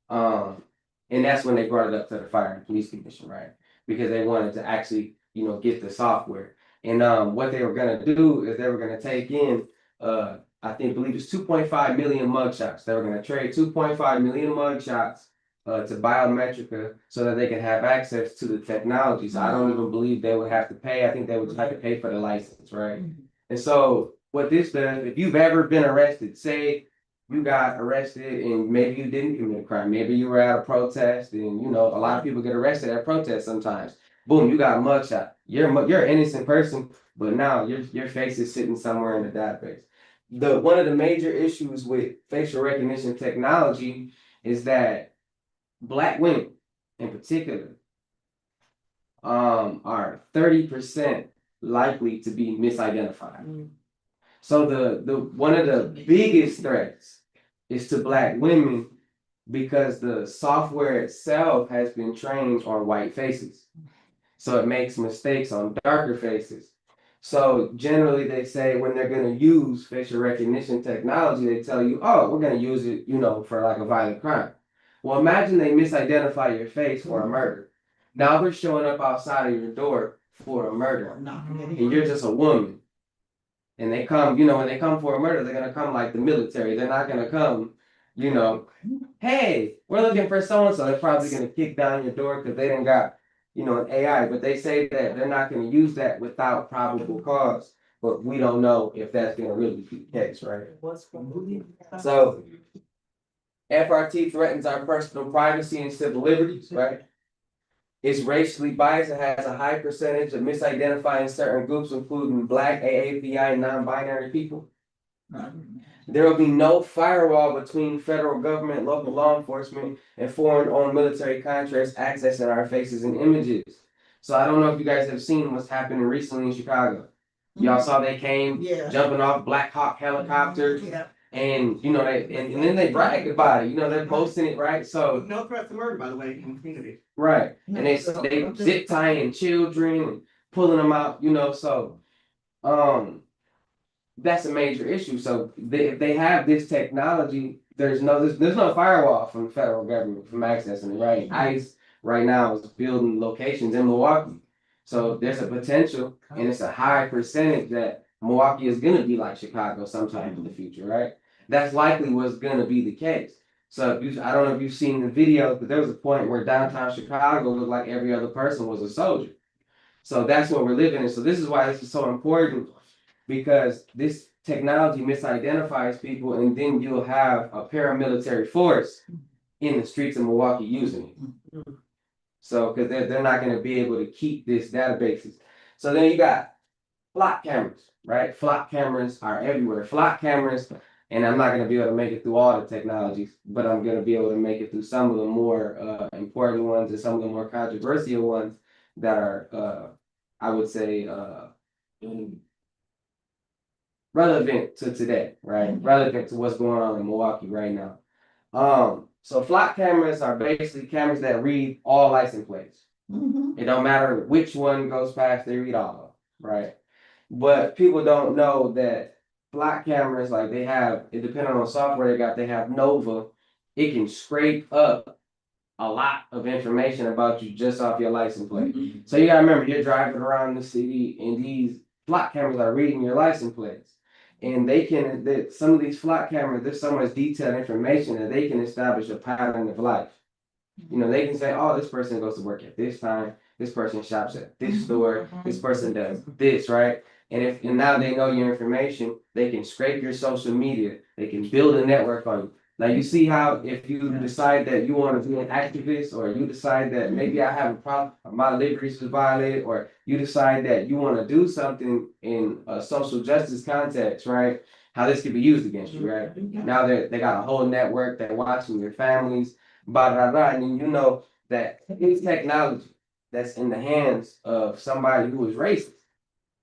And that's when they brought it up to the Fire and Police Commission, right? Because they wanted to actually, get the software. And what they were gonna do is they were gonna take in, believe it's 2.5 million mugshots. They were gonna trade 2.5 million mugshots to Biometrica so that they could have access to the technology. So I don't even believe they would have to pay. I think they would just have to pay for the license, right? And so what this does, if you've ever been arrested, say you got arrested and maybe you didn't commit a crime. Maybe you were at a protest and a lot of people get arrested at protests sometimes. Boom, you got a mugshot. You're an innocent person, but now your face is sitting somewhere in the database. One of the major issues with facial recognition technology is that Black women in particular are 30% likely to be misidentified. So the one of the biggest threats is to Black women because the software itself has been trained on white faces. So it makes mistakes on darker faces. So generally they say when they're going to use facial recognition technology, they tell you, oh, we're going to use it, for like a violent crime. Well, imagine they misidentify your face for a murder. Now they're showing up outside of your door for a murder. And you're just a woman. And they come, when they come for a murder, they're gonna come like the military. They're not gonna come, hey, we're looking for so and so. They're probably gonna kick down your door because they didn't got you know, an AI, but they say that they're not gonna use that without probable cause. But we don't know if that's gonna really be the case, right? So FRT threatens our personal privacy and civil liberties, right? It's racially biased. It has a high percentage of misidentifying certain groups, including Black, AAPI, and non-binary people. There will be no firewall between federal government, local law enforcement, and foreign-owned military contracts accessing our faces and images. So I don't know if you guys have seen what's happening recently in Chicago. Y'all saw they came jumping off Black Hawk helicopters. Yeah. And you know and then they brag about it. You know, they're posting it, right? So No threat to murder, by the way, in the community. right. And they zip tying children and pulling them out, you know, so that's a major issue. So if they have this technology, there's no firewall from the federal government from accessing it, right? ICE right now is building locations in Milwaukee. So there's a potential, and it's a high percentage that Milwaukee is gonna be like Chicago sometime in the future, right? That's likely what's gonna be the case. So I don't know if you've seen the video, but there was a point where downtown Chicago looked like every other person was a soldier. So that's what we're living in. So this is why this is so important, because this technology misidentifies people, and then you'll have a paramilitary force in the streets of Milwaukee using it. So because they're not going to be able to keep this databases. So then you got flock cameras, right? Flock cameras are everywhere. Flock cameras, and I'm not going to be able to make it through all the technologies, but I'm going to be able to make it through some of the more important ones and some of the more controversial ones that are, I would say, relevant to today, right? Relevant to what's going on in Milwaukee right now. So flock cameras are basically cameras that read all license plates. It don't matter which one goes past, they read all of them, right? But people don't know that flock cameras, like they have, it depending on the software they have Nova, it can scrape up a lot of information about you just off your license plate. So you gotta remember, you're driving around the city and these flock cameras are reading your license plates. And some of these flock cameras, there's so much detailed information that they can establish a pattern of life. You know, they can say, oh, this person goes to work at this time, this person shops at this store, this person does this, right? And now they know your information, they can scrape your social media, they can build a network on you. Now you see how if you decide that you want to be an activist, or you decide that maybe I have a problem, my liberties was violated, or you decide that you want to do something in a social justice context, right? How this could be used against you, right? Now they got a whole network, they're watching your families, blah, blah, blah. And then you know that any technology that's in the hands of somebody who is racist,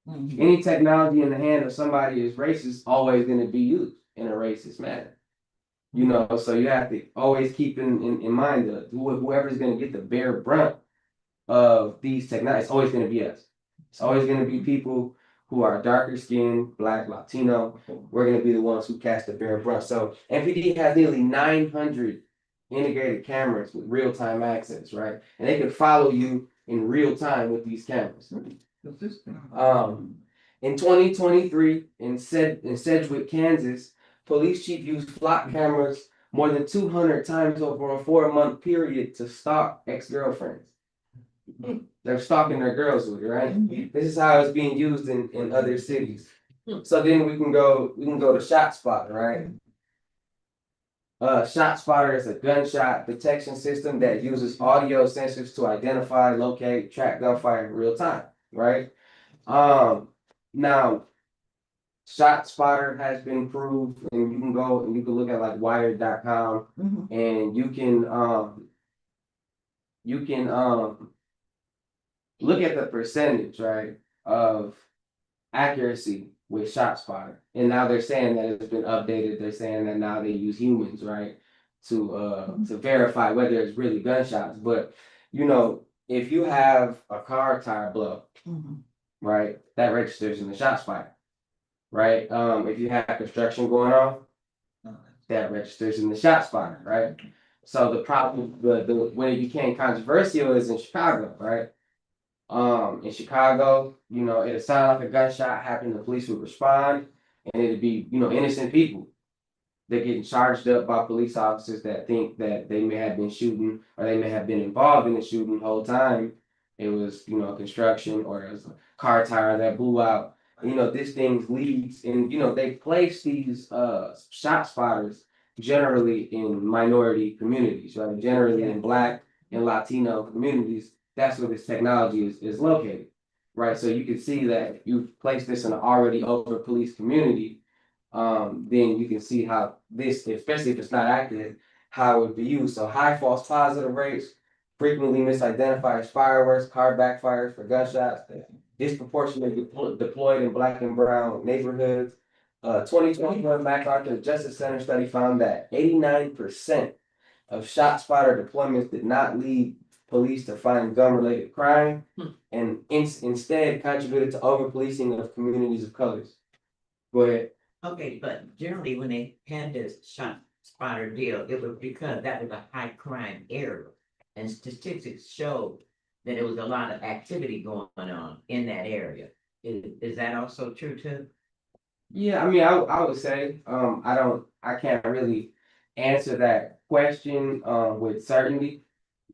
any technology in the hand of somebody who is racist, always going to be used in a racist manner. You know, so you have to always keep in mind that whoever's going to get the bare brunt of these technologies, it's always going to be us. It's always going to be people who are darker skinned, Black, Latino. We're going to be the ones who cast the bare brunt. So MPD has nearly 900 integrated cameras with real-time access, right? And they can follow you in real time with these cameras. In 2023, in Sedgwick, Kansas, police chief used flock cameras more than 200 times over a 4-month period to stalk ex-girlfriends. They're stalking their girls with it, right? This is how it's being used in other cities. So then we can go to ShotSpotter, right? ShotSpotter is a gunshot detection system that uses audio sensors to identify, locate, track gunfire in real time, right? Now ShotSpotter has been proved, and you can go and you can look at like wired.com and you can look at the percentage, right, of accuracy with ShotSpotter. And now they're saying that it's been updated. They're saying that now they use humans, right, to verify whether it's really gunshots. But you know, if you have a car tire blow, right, that registers in the ShotSpotter. Right? If you have construction going on, that registers in the ShotSpotter, right? So the problem, when it became controversial is in Chicago, right? In Chicago, you know, it'd sound like a gunshot happened, the police would respond, and it'd be, you know, innocent people. They're getting charged up by police officers that think that they may have been shooting, or they may have been involved in the shooting the whole time, it was, you know, construction, or it was a car tire that blew out. You know, this thing leads, and, you know, they place these shot spotters generally in minority communities, right? Generally in Black and Latino communities. That's where this technology is located, right? So you can see that you place this in an already over policed community, then you can see how this, especially if it's not active, how it would be used. So high false positive rates, frequently misidentified as fireworks, car backfires for gunshots, disproportionately deployed in Black and brown neighborhoods. 2021 MacArthur Justice Center study found that 89% of shot spotter deployments did not lead police to find gun-related crime, and instead contributed to over-policing of communities of colors. Go ahead. Okay, but generally when they had this shot spotter deal, it was because that was a high crime area. And statistics showed that there was a lot of activity going on in that area. Is that also true too? Yeah, I mean, I would say, I can't really answer that question, with certainty,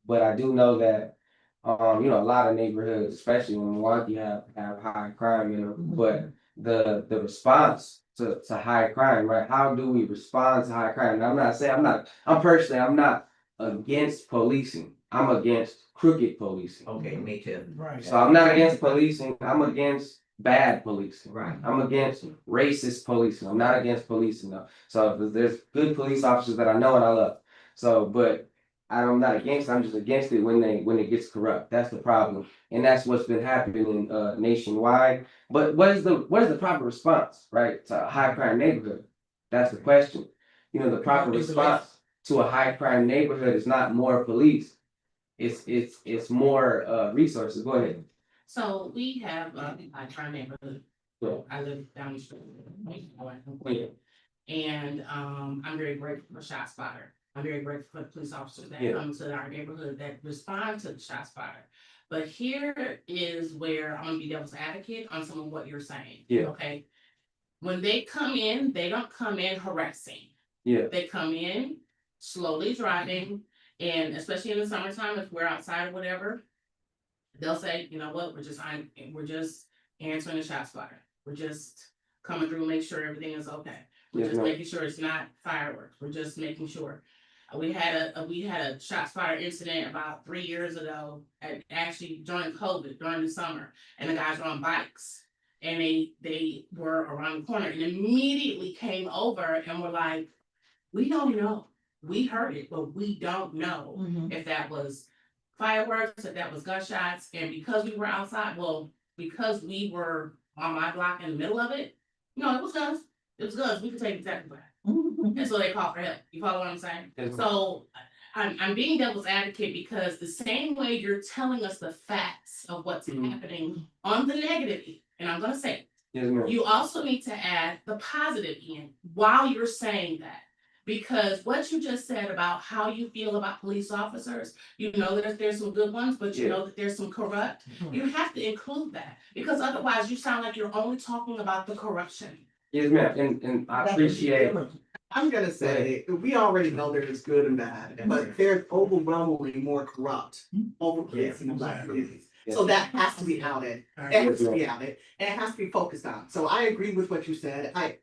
but I do know that, you know, a lot of neighborhoods, especially in Milwaukee, have high crime in them, but the response to high crime, right? How do we respond to high crime? And I'm not against policing. I'm against crooked policing. Okay, me too. Right. So I'm not against policing, I'm against bad policing. Right. I'm against racist policing. I'm not against policing though. So there's good police officers that I know and I love. So, but I'm not against it, I'm just against it when it gets corrupt. That's the problem. And that's what's been happening nationwide. But what is the proper response, right, to a high crime neighborhood? That's the question. You know, the proper response to a high crime neighborhood is not more police. It's more resources. Go ahead. So we have a crime neighborhood. Yeah. I live down the street. Yeah. And I'm very grateful for Shot Spotter. I'm very grateful for the police officers that come to our neighborhood that respond to the Shot Spotter. But here is where I'm gonna be devil's advocate on some of what you're saying. Yeah. Okay. When they come in, they don't come in harassing. Yeah. They come in slowly driving, and especially in the summertime, if we're outside or whatever, they'll say, you know what, we're just answering the Shot Spotter. We're just coming through, make sure everything is okay. We're just making sure it's not fireworks. We're just making sure. We had a Shot Spotter incident about 3 years ago, actually during COVID, during the summer, and the guys were on bikes, and they were around the corner and immediately came over and were like, we don't know. We heard it, but we don't know if that was fireworks, if that was gunshots. And because we were outside, because we were on my block in the middle of it, no, it was guns. It was guns. We could take exactly that. And so they called for help. You follow what I'm saying? So I'm being devil's advocate because the same way you're telling us the facts of what's happening on the negative, and I'm gonna say it, you also need to add the positive in while you're saying that. Because what you just said about how you feel about police officers, you know that there's some good ones, but you know that there's some corrupt. You have to include that, because otherwise you sound like you're only talking about the corruption. Yes, ma'am, and I appreciate. I'm gonna say, we already know there's good and bad, but there's overwhelmingly more corrupt over policing in Black communities. So that has to be outed, and it has to be focused on. So I agree with what you said. I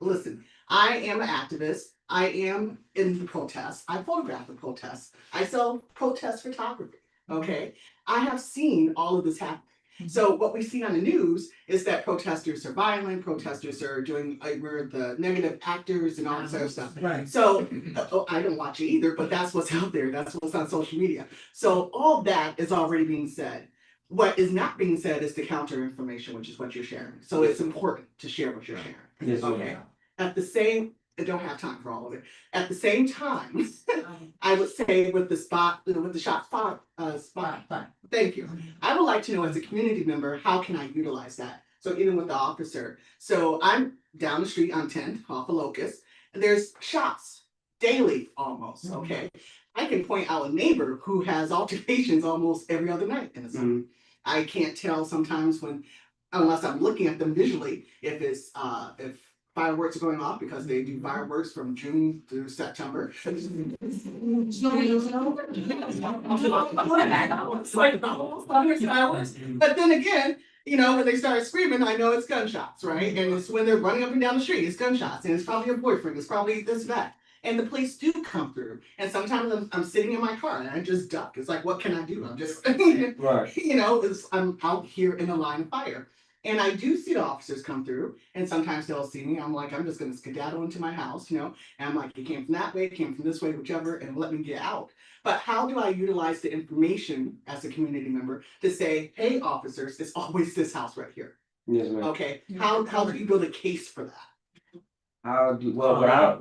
am an activist. I am in the protests. I photograph the protests. I sell protest photography. Okay. I have seen all of this happen. So what we see on the news is that protesters are violent, protesters are doing, we're the negative actors and all this other stuff. Right. So I don't watch it either, but that's what's out there. That's what's on social media. So all that is already being said. What is not being said is the counter information, which is what you're sharing. So it's important to share what you're sharing. Yes, okay. I don't have time for all of it. At the same time, I would say with the shot spot, thank you. I would like to know as a community member, how can I utilize that? So even with the officer. So I'm down the street on 10th off of Locust, and there's shots daily almost, okay? I can point out a neighbor who has altercations almost every other night in the summer. I can't tell sometimes unless I'm looking at them visually, if fireworks are going off because they do fireworks from June through September. But then again, you know, when they start screaming, I know it's gunshots, right? And it's when they're running up and down the street, it's gunshots, and it's probably a boyfriend, it's probably this, that. And the police do come through. And sometimes I'm sitting in my car and I just duck. It's like, what can I do? I'm just, Right. you know, I'm out here in the line of fire. And I do see the officers come through, and sometimes they'll see me. I'm like, I'm just gonna skedaddle into my house, you know. And I'm like, it came from that way, it came from this way, whichever, and let me get out. But how do I utilize the information as a community member to say, hey, officers, it's always this house right here? Yes, ma'am. Okay, how do you build a case for that? How do well what I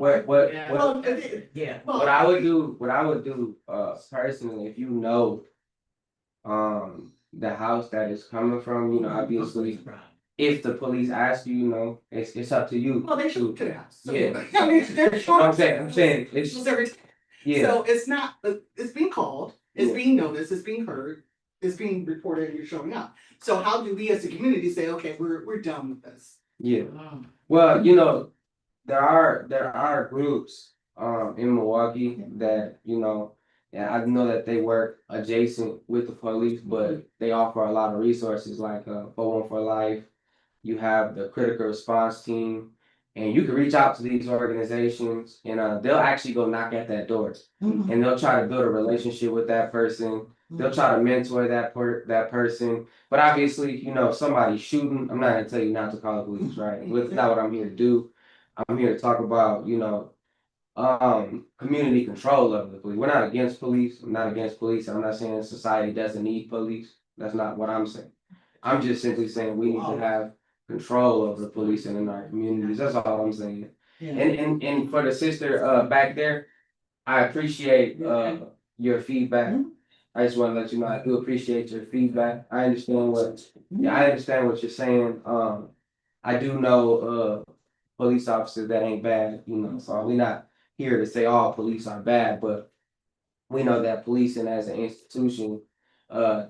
would do personally, if you know the house that is coming from, you know, obviously if the police ask you, you know, it's up to you. Well, they shoot to the house. So, Yeah. I mean, they're short. I'm saying it's yeah. So it's not, it's being called, it's being noticed, it's being heard, it's being reported, and you're showing up. So how do we as a community say, okay, we're done with this? Yeah. Well, you know, there are groups in Milwaukee that, you know, yeah, I know that they work adjacent with the police, but they offer a lot of resources like 414 for Life. You have the critical response team, and you can reach out to these organizations, and they'll actually go knock at that door, and they'll try to build a relationship with that person. They'll try to mentor that person. But obviously, you know, if somebody's shooting, I'm not gonna tell you not to call the police, right? That's not what I'm here to do. I'm here to talk about, you know, community control of the police. We're not against police. I'm not against police. I'm not saying society doesn't need police. That's not what I'm saying. I'm just simply saying we need to have control over the police and in our communities. That's all I'm saying. Yeah. And for the sister back there, I appreciate your feedback. I just want to let you know I do appreciate your feedback. I understand what you're saying. I do know police officers that ain't bad, you know, so we're not here to say all police are bad, but we know that policing as an institution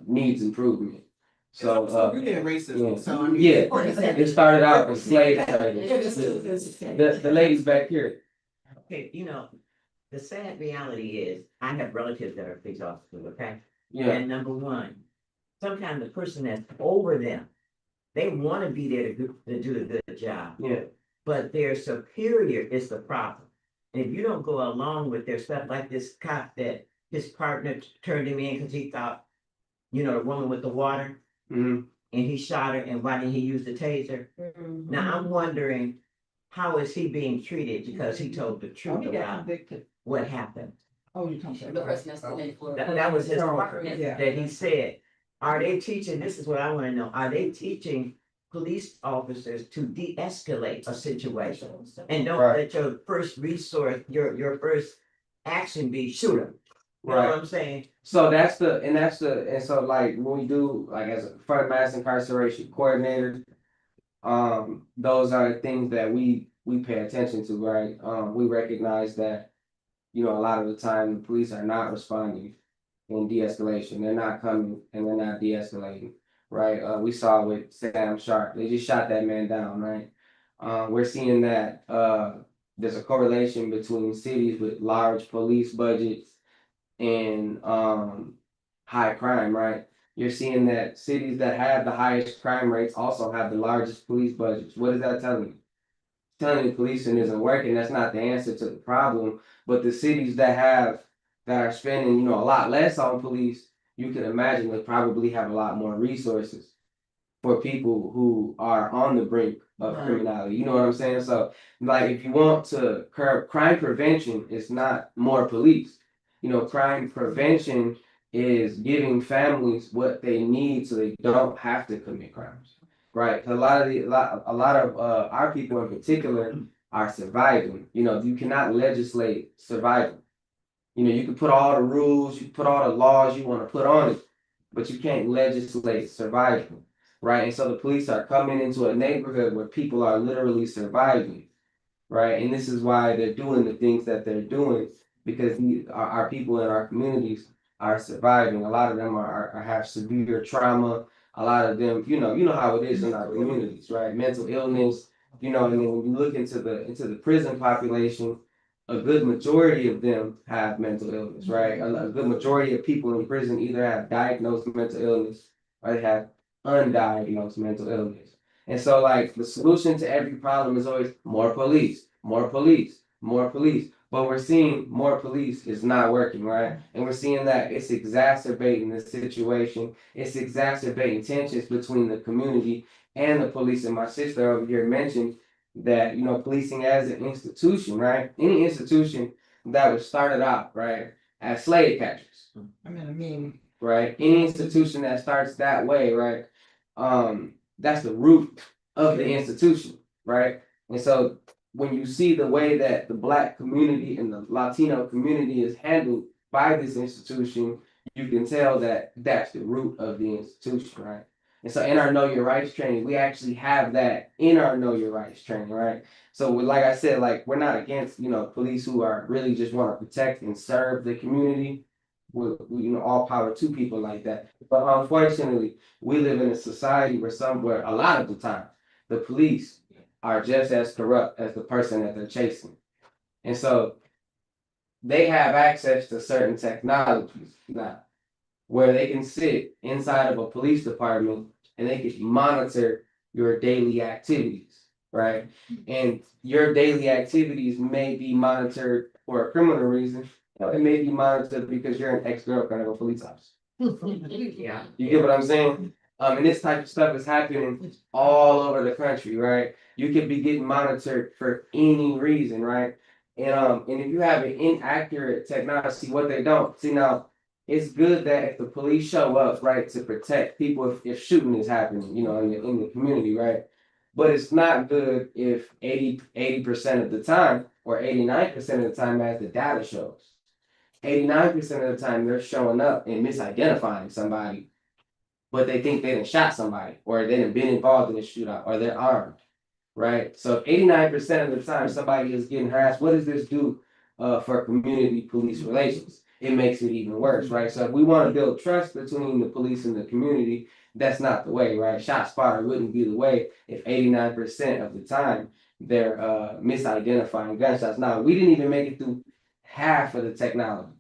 needs improvement. So It's really a racism. yeah. So I mean, Yeah, it started out with slave trade. The ladies back here. Okay, you know, the sad reality is, I have relatives that are police officers, okay? Yeah. And number one, sometimes the person that's over them, they wanna be there to do a good job. Yeah. But their superior is the problem. And if you don't go along with their stuff, like this cop that his partner turned him in because he thought, you know, the woman with the water, and he shot her, and why didn't he use the taser? Now I'm wondering, how is he being treated because he told the truth about what happened? Oh, you're talking about The person that's in for. That was his partner Yeah. that he said. Are they teaching, this is what I wanna know, are they teaching police officers to de-escalate a situation? And don't let your first resource, your first action be shoot 'em. You know what I'm saying? So and so like when we do like as a front mass incarceration coordinator, those are things that we pay attention to, right? We recognize that, you know, a lot of the time the police are not responding in de-escalation. They're not coming and they're not de-escalating, right? We saw with Sam Sharp, they just shot that man down, right? We're seeing that there's a correlation between cities with large police budgets and high crime, right? You're seeing that cities that have the highest crime rates also have the largest police budgets. What is that telling you? Telling you policing isn't working. That's not the answer to the problem. But the cities that are spending, you know, a lot less on police, you can imagine they probably have a lot more resources for people who are on the brink of criminality. You know what I'm saying? So, like, if you want to curb crime prevention, it's not more police. You know, crime prevention is giving families what they need so they don't have to commit crimes, right? A lot of our people in particular are surviving. You know, you cannot legislate survival. You know, you can put all the rules, you put all the laws you want to put on it, but you can't legislate survival, right? And so the police are coming into a neighborhood where people are literally surviving, right? And this is why they're doing the things that they're doing, because our people in our communities are surviving. A lot of them are have severe trauma. A lot of them, you know how it is in our communities, right? Mental illness, You know, and then when you look into the prison population, a good majority of them have mental illness, right? A good majority of people in prison either have diagnosed mental illness or they have undiagnosed mental illness. And so like the solution to every problem is always more police, more police, more police. But we're seeing more police is not working, right? And we're seeing that it's exacerbating the situation. It's exacerbating tensions between the community and the police. And my sister over here mentioned that, you know, policing as an institution, right? Any institution that was started out, right, as slave catchers. Right? Any institution that starts that way, right? That's the root of the institution, right? And so when you see the way that the Black community and the Latino community is handled by this institution, you can tell that that's the root of the institution, right? And so in our Know Your Rights training, we actually have that in our Know Your Rights training, right? So like I said, like we're not against, you know, police who are really just want to protect and serve the community. We, you know, all power to people like that. But unfortunately, we live in a society where a lot of the time, the police are just as corrupt as the person that they're chasing. And so they have access to certain technologies now where they can sit inside of a police department and they can monitor your daily activities, right? And your daily activities may be monitored for a criminal reason. It may be monitored because you're an ex-girlfriend of a police officer. Yeah. You get what I'm saying? And this type of stuff is happening all over the country, right? You could be getting monitored for any reason, right? And if you have an inaccurate technology, see what they don't see now. It's good that if the police show up, right, to protect people if shooting is happening, you know, in the community, right? But it's not good if 80% of the time or 89% of the time, as the data shows, 89% of the time they're showing up and misidentifying somebody, but they think they done shot somebody or they done been involved in a shootout or they're armed, right? So if 89% of the time somebody is getting harassed, what does this do for community police relations? It makes it even worse, right? So if we want to build trust between the police and the community, that's not the way, right? Shot spotter wouldn't be the way if 89% of the time they're misidentifying gunshots. Now, we didn't even make it through half of the technology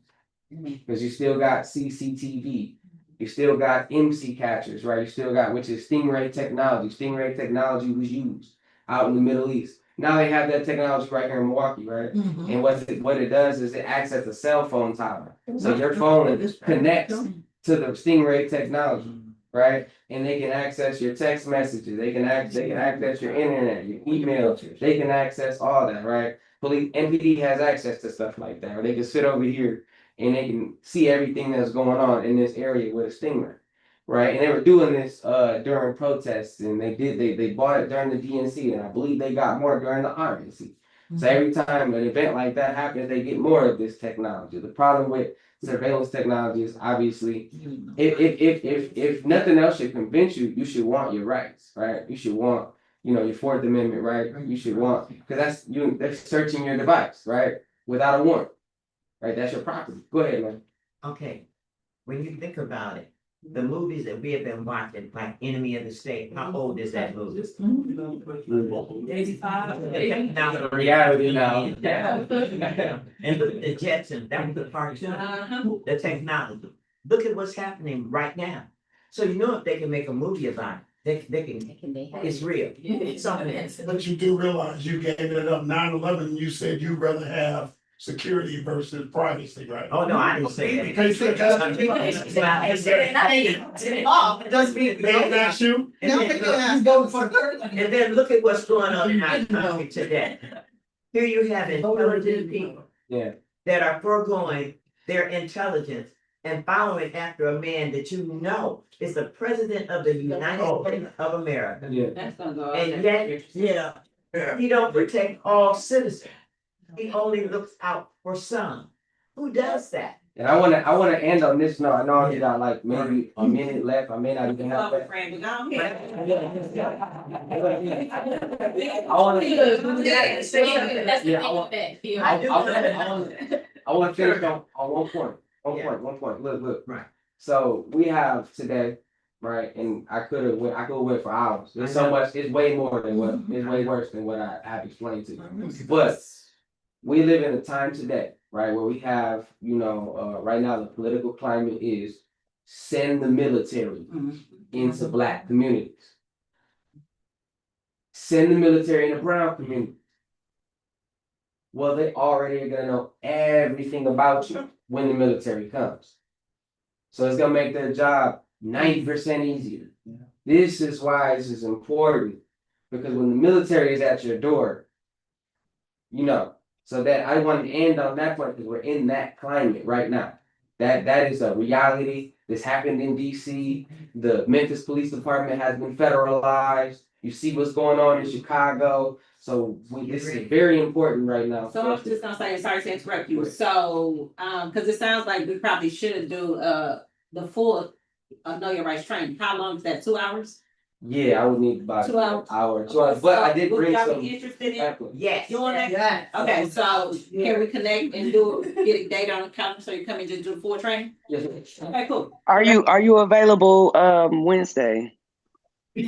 because you still got CCTV, you still got MC catchers, right? You still got, which is Stingray technology. Stingray technology was used out in the Middle East. Now they have that technology right here in Milwaukee, right? And what it does is it acts as a cell phone tower. So your phone connects to the Stingray technology, right? And they can access your text messages. They can access your internet, your email. They can access all that, right? Police NPD has access to stuff like that. Or they can sit over here and they can see everything that's going on in this area with a stinger, right? And they were doing this during protests, and they bought it during the DNC, and I believe they got more during the RNC. So every time an event like that happens, they get more of this technology. The problem with surveillance technology is obviously, if nothing else should convince you, you should want your rights, right? You should want, you know, your Fourth Amendment right. You should want, because they're searching your device, right, without a warrant. Right, that's your property. Go ahead, man. Okay, when you think about it, the movies that we have been watching, like Enemy of the State, how old is that movie? 85. Now the reality now. And look at the Jetsons, that was the part two, the technology. Look at what's happening right now. So you know if they can make a movie about it, they can, it's real. But you do realize you gave it up 9/11, you said you'd rather have security versus privacy, right? Oh, no, I didn't say that. Okay, so that's- Doesn't mean. That's you? And then look at what's going on in our country today. Here you have intelligent people. Yeah. That are foregoing their intelligence and following after a man that you know is the president of the United States of America. Yeah. That's gonna go. And yet, he don't protect all citizens. He only looks out for some. Who does that? And I wanna end on this note. I know I got like maybe a minute left. I may not even have that. I want to finish on one point. One point. Look. Right. So we have today right? And I could have went for hours. There's so much, it's way more than what, it's way worse than what I have explained to you. But we live in a time today, right, where we have, right now the political climate is send the military into Black communities. Send the military in the brown community. Well, they already are gonna know everything about you when the military comes. So it's gonna make their job 90% easier. This is why this is important. Because when the military is at your door, so that I want to end on that point because we're in that climate right now. That is a reality. This happened in DC. The Memphis Police Department has been federalized. You see what's going on in Chicago. So this is very important right now. So I'm just gonna say, sorry to interrupt you. So, because it sounds like we probably should do the full Know Your Rights training. How long is that? 2 hours? Yeah, I would need about 2 hours. an hour. 2 hours. But I did Would bring y'all some. be interested in Yes. doing that? Yes. Okay, so can we connect and get a date on the calendar so you come and just do the full training? Yes. Okay, cool. Are you available Wednesday? We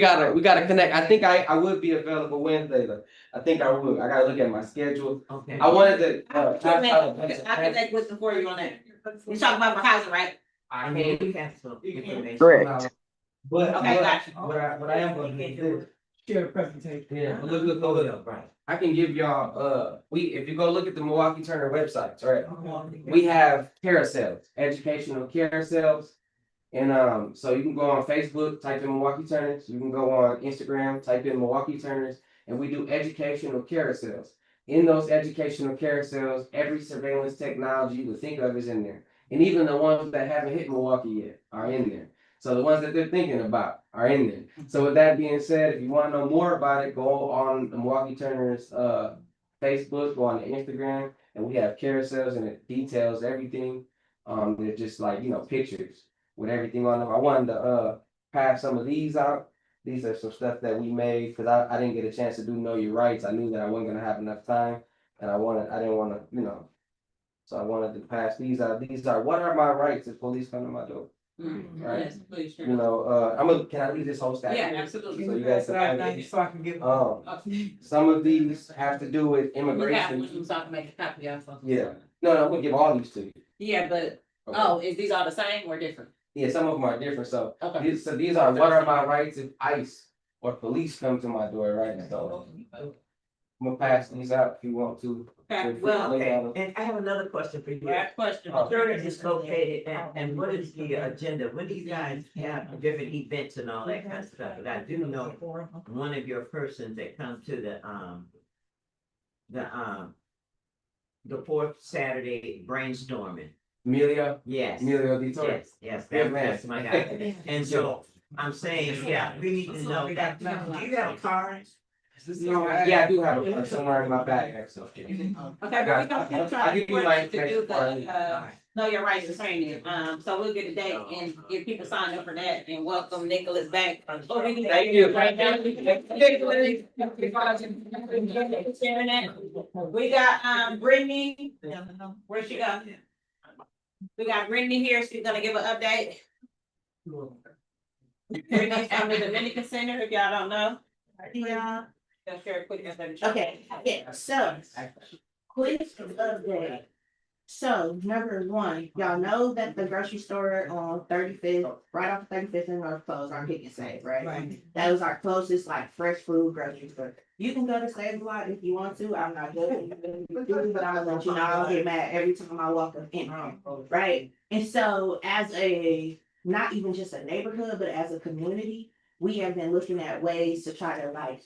gotta connect. I think I would be available Wednesday though. I think I would. I gotta look at my schedule. Okay. I wanted to. I connect with them for you on that. You talking about for housing, right? I You can't. have some information. Correct. But Okay, gotcha. what I am gonna do is this. Share the presentation. Yeah, look. Right. I can give y'all, if you go look at the Milwaukee Turner websites, right? We have carousels, educational carousels. And so you can go on Facebook, type in Milwaukee Turners. You can go on Instagram, type in Milwaukee Turners, and we do educational carousels. In those educational carousels, every surveillance technology you would think of is in there. And even the ones that haven't hit Milwaukee yet are in there. So the ones that they're thinking about are in there. So with that being said, if you want to know more about it, go on the Milwaukee Turner's Facebook, go on the Instagram, and we have carousels and it details everything. They're just like, pictures with everything on them. I wanted to pass some of these out. These are some stuff that we made because I didn't get a chance to do Know Your Rights. I knew that I wasn't gonna have enough time, and I didn't want to, so I wanted to pass these out. These are what are my rights if police come to my door. Right. Yes, please, sure. Can I leave this whole stack? Yeah, absolutely. So you guys So I can get. some of these have to do with We got immigration. one, so I can make a copy of them. Yeah. No, I'm gonna give all these to you. Yeah, but, Okay. is these all the same or different? Yeah, some of them are different. So Okay. these are what are my rights if ICE or police come to my door, right? So I'm gonna pass these out if you want to. Okay, Feel free to well, look at them. And I have another question for you. Last question. Where is this located and what is the agenda? When do you guys have different events and all that kind of stuff? But I do know one of your persons that come to the fourth Saturday brainstorming. Emilio? Yes. Emilio Di Torre. Yes, Good man. that's my guy. And so I'm saying, yeah, we need to know that. Do you have a car? Yeah, I do have a somewhere in my bag, actually. Okay, but we're gonna keep I'll trying give you my to do information. the, Know Your Rights training. So we'll get a date and get people signed up for that and welcome Nicholas back. Oh, we can- Thank you. We got, Brittany. Where she go? We got Brittany here. She's gonna give an update. Brittany's from the Dominican Center, if y'all don't know. Yeah. Just share a quick update. Okay, yeah, so, quick update. So, number one, y'all know that the grocery store on 35th, right off 35th and North closed, our Pick and Save, right? Right. That was our closest, like, fresh food grocery store. You can go to Save a Lot if you want to, I'm not judging you, but I'm gonna let you know, I'll get mad every time I walk up in, right? And so, as not even just a neighborhood, but as a community, we have been looking at ways to try to, like,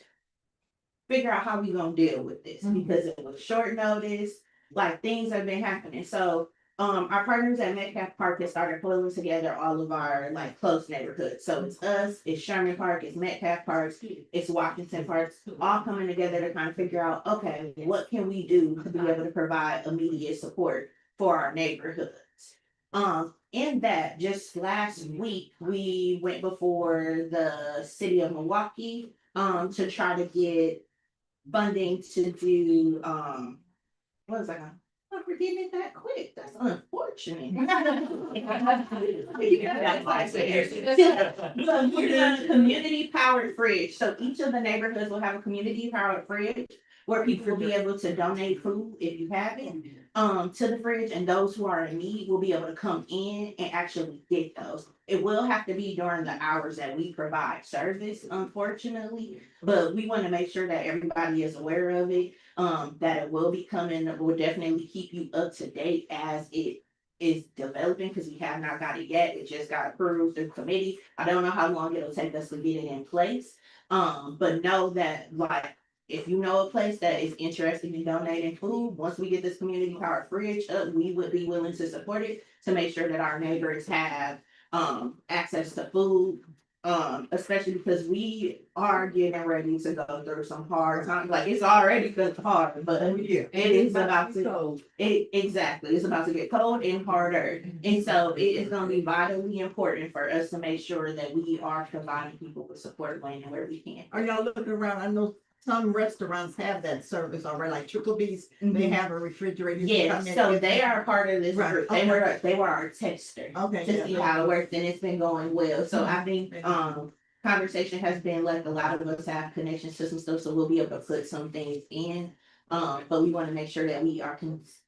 figure out how we gonna deal with this, because it was short notice, like things have been happening. So our partners at Metcalf Park have started pulling together all of our like close neighborhoods. So it's us, it's Sherman Park, it's Metcalf Park, it's Washington Park, all coming together to kind of figure out, okay, what can we do to be able to provide immediate support for our neighborhoods? In that, just last week, we went before the city of Milwaukee to try to get funding to do what was that? I'm forgetting it that quick. That's unfortunate. So we're doing a community powered fridge. So each of the neighborhoods will have a community powered fridge where people will be able to donate food if you have it to the fridge, and those who are in need will be able to come in and actually get those. It will have to be during the hours that we provide service, unfortunately, but we want to make sure that everybody is aware of it. That it will be coming. We'll definitely keep you up to date as it is developing, because we have not got it yet. It just got approved through committee. I don't know how long it'll take us to get it in place. But know that, like, if you know a place that is interested in donating food, once we get this community powered fridge up, we would be willing to support it to make sure that our neighbors have access to food. Especially because we are getting ready to go through some hard times. Like, it's already been hard, but it is about to cold. Exactly, it's about to get cold and harder, and so it is going to be vitally important for us to make sure that we are providing people with support when and where we can. Are y'all looking around? I know some restaurants have that service already, like Triple B's, they have a refrigerator. Yes, so they are part of this Right, group. okay. They were our tester. Okay, To yeah. see how it works, and it's been going well. So I think conversation has been left. A lot of us have connections to some stuff, so we'll be able to put some things in. But we want to make sure that we are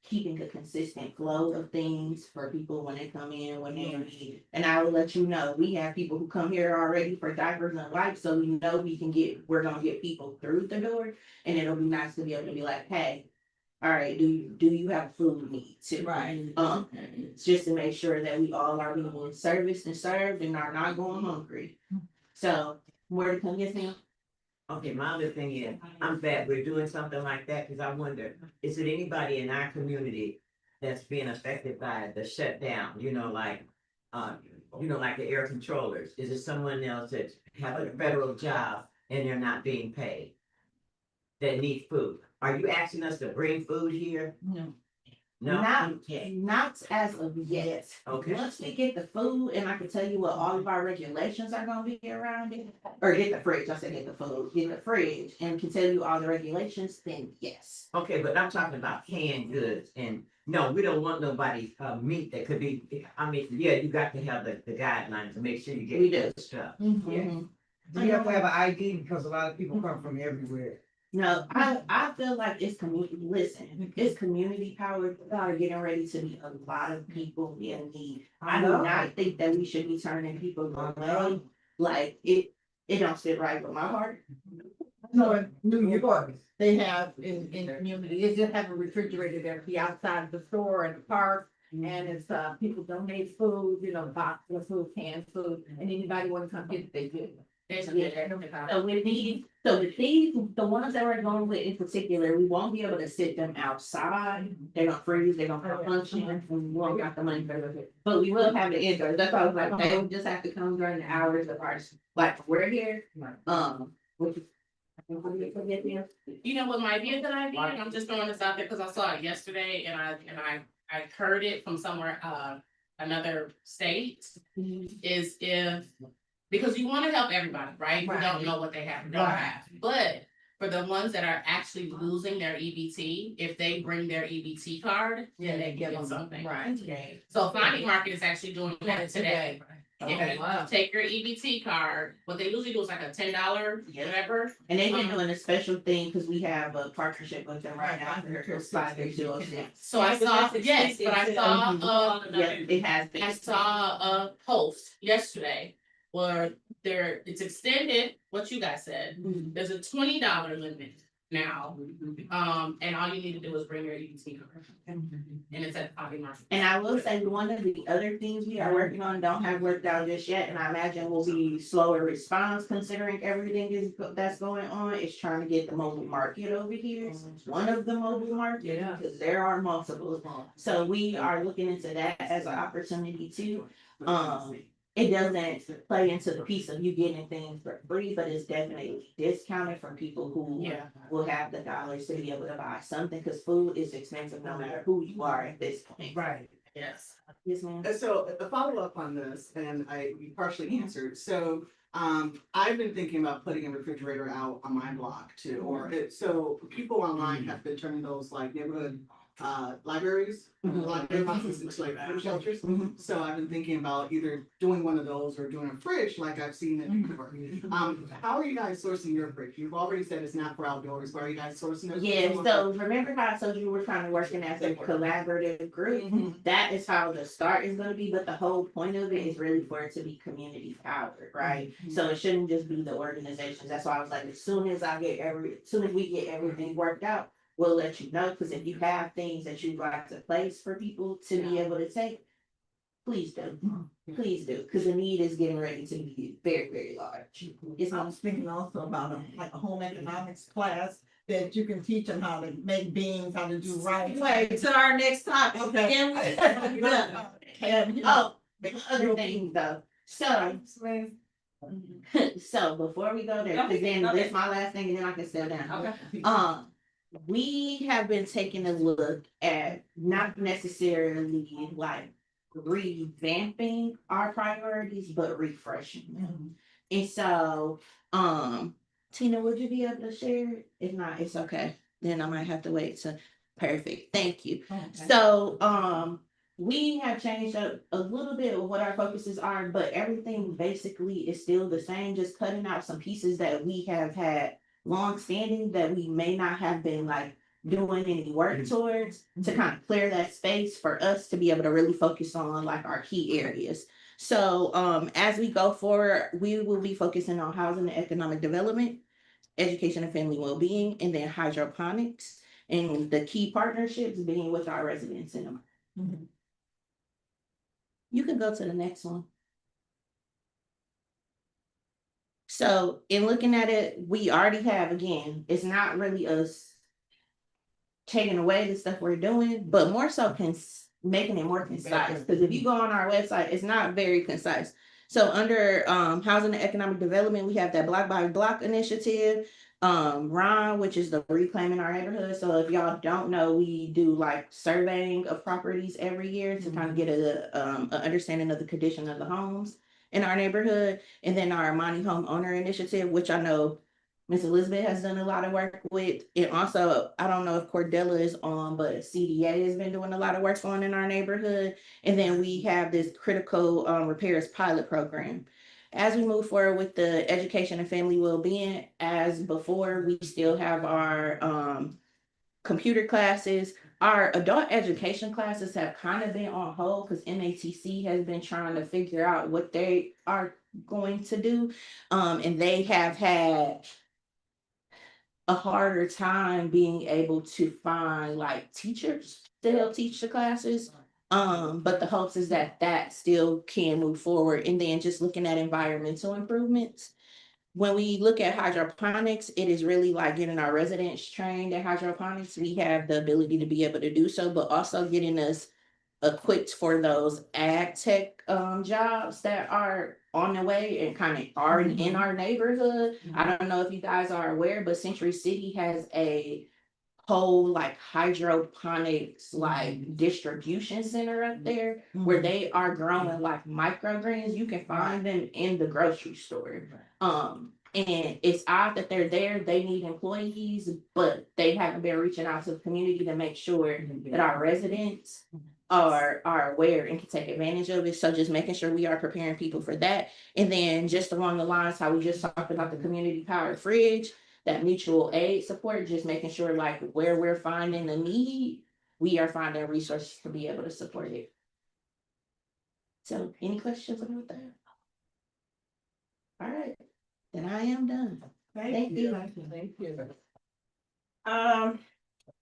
keeping a consistent flow of things for people when they come in, when they need. And I will let you know, we have people who come here already for diapers and wipes, so we know we're gonna get people through the door, and it'll be nice to be able to be like, hey, all right, do you have food needs too? Right. Just to make sure that we all are being serviced and served and are not going hungry. So where to come get them? Okay, my other thing is, I'm glad we're doing something like that, because I wonder, is it anybody in our community that's being affected by the shutdown, like the air controllers? Is it someone else that have a federal job and they're not being paid? That need food? Are you asking us to bring food here? No. No? Not as of yet. Okay. Once we get the food, and I can tell you what all of our regulations are gonna be around it, or get the fridge, I said get the food, get the fridge, and can tell you all the regulations, then yes. Okay, but I'm talking about canned goods, and no, we don't want nobody's meat that could be, yeah, you got to have the guidelines to make sure you get We do. good stuff. Mm-hmm. Do you have to have an ID because a lot of people come from everywhere? No, I feel like it's community, listen, it's community powered, we are getting ready to meet a lot of people in need. I do not think that we should be turning people away, like, it don't sit right with my heart. No, in New York, they have in community, they just have a refrigerator there, be outside the store and the park. And it's people donate food, boxes of food, canned food, and anybody want to come get it, they do. So with these, the ones that we're going with in particular, we won't be able to sit them outside. They're gonna freeze, they're gonna function, and we won't got the money for it. But we will have it indoors. That's why I was like, they would just have to come during the hours of our, like, we're here. Which is, You know what might be a good idea, and I'm just throwing this out there because I saw it yesterday and I heard it from somewhere, another state, is if, because you want to help everybody, right? We don't know what they have, don't have, but for the ones that are actually losing their EBT, if they bring their EBT card, then they give them something. Right. So Flotty Market is actually doing that today. If you take your EBT card, what they usually do is like a $10, whatever. and they've been doing a special thing because we have a partnership with them right now. It's 5-206. So I saw, yes, but I saw, Yes, it has been. I saw a post yesterday where it's extended, what you guys said, there's a $20 limit now. And all you need to do is bring your EBT card. And it's at Flotty Market. And I will say, one of the other things we are working on, don't have worked out just yet, and I imagine will be slower response considering everything that's going on, is trying to get the mobile market over here. One of the mobile markets, because there are multiple. So we are looking into that as an opportunity too. It doesn't play into the piece of you getting things for free, but it's definitely discounted from people who will have the dollars to be able to buy something, because food is expensive no matter who you are at this point. Right. Yes. Yes, ma'am. So a follow-up on this, and you partially answered, so I've been thinking about putting a refrigerator out on my block too, so people online have been turning those like neighborhood libraries, library boxes into like food shelters. So I've been thinking about either doing one of those or doing a fridge like I've seen it before. How are you guys sourcing your fridge? You've already said it's not for outdoors, but are you guys sourcing it? Yeah, so remember how I told you we're kind of working as a collaborative group? That is how the start is gonna be, but the whole point of it is really for it to be community powered, right? So it shouldn't just be the organizations. That's why I was like, as soon as we get everything worked out, we'll let you know, because if you have things that you'd like to place for people to be able to take, please do. Please do, because the need is getting ready to be very, very large. I was thinking also about like a home economics class that you can teach them how to make beans, how to do rice. Wait, to our next topic. Okay. Oh, the other thing though, so before we go there, because then this my last thing and then I can settle down. Okay. We have been taking a look at not necessarily like revamping our priorities, but refreshing them. And so, Tina, would you be able to share it? If not, it's okay. Then I might have to wait to, perfect. Thank you. Okay. So, we have changed up a little bit of what our focuses are, but everything basically is still the same, just cutting out some pieces that we have had long standing that we may not have been like doing any work towards to kind of clear that space for us to be able to really focus on like our key areas. So as we go forward, we will be focusing on housing and economic development, education and family well-being, and then hydroponics, and the key partnerships being with our residents in them. You can go to the next one. So in looking at it, we already have, again, it's not really us taking away the stuff we're doing, but more so making it more concise. Because if you go on our website, it's not very concise. So under housing and economic development, we have that block by block initiative, RON, which is the reclaiming our neighborhood. So if y'all don't know, we do like surveying of properties every year to kind of get a understanding of the condition of the homes in our neighborhood. And then our Amani Homeowner Initiative, which I know Miss Elizabeth has done a lot of work with. And also, I don't know if Cordella is on, but CDA has been doing a lot of work on in our neighborhood. And then we have this critical repairs pilot program. As we move forward with the education and family well-being, as before, we still have our computer classes. Our adult education classes have kind of been on hold because MATC has been trying to figure out what they are going to do. And they have had a harder time being able to find like teachers to help teach the classes. But the hopes is that still can move forward. And then just looking at environmental improvements. When we look at hydroponics, it is really like getting our residents trained in hydroponics. We have the ability to be able to do so, but also getting us equipped for those ag tech jobs that are on the way and kind of are in our neighborhood. I don't know if you guys are aware, but Century City has a whole like hydroponics like distribution center up there where they are growing like microgreens. You can find them in the grocery store. And it's odd that they're there. They need employees, but they haven't been reaching out to the community to make sure that our residents are aware and can take advantage of it. So just making sure we are preparing people for that. And then just along the lines how we just talked about the community powered fridge, that mutual aid support, just making sure like where we're finding the need, we are finding resources to be able to support it. So any questions about that? All right, then I am done. Thank you. Thank you.